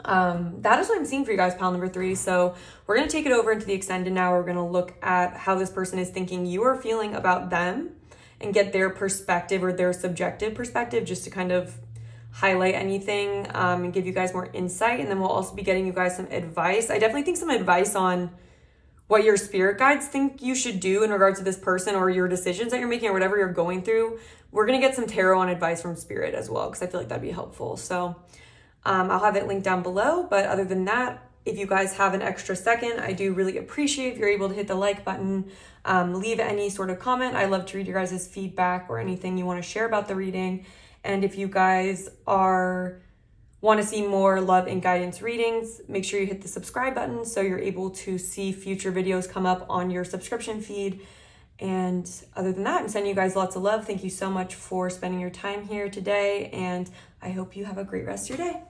that is what I'm seeing for you guys, pile number 3. So we're going to take it over into the extended now. We're going to look at how this person is thinking you are feeling about them and get their perspective or their subjective perspective, just to kind of highlight anything and give you guys more insight. And then we'll also be getting you guys some advice. I definitely think some advice on what your spirit guides think you should do in regards to this person, or your decisions that you're making, or whatever you're going through. We're going to get some tarot on advice from spirit as well, because I feel like that'd be helpful. So I'll have it linked down below. But other than that, if you guys have an extra second, I do really appreciate if you're able to hit the like button, leave any sort of comment. I love to read your guys' feedback or anything you want to share about the reading. And if you guys want to see more love and guidance readings, make sure you hit the subscribe button so you're able to see future videos come up on your subscription feed. And other than that, I'm sending you guys lots of love. Thank you so much for spending your time here today, and I hope you have a great rest of your day.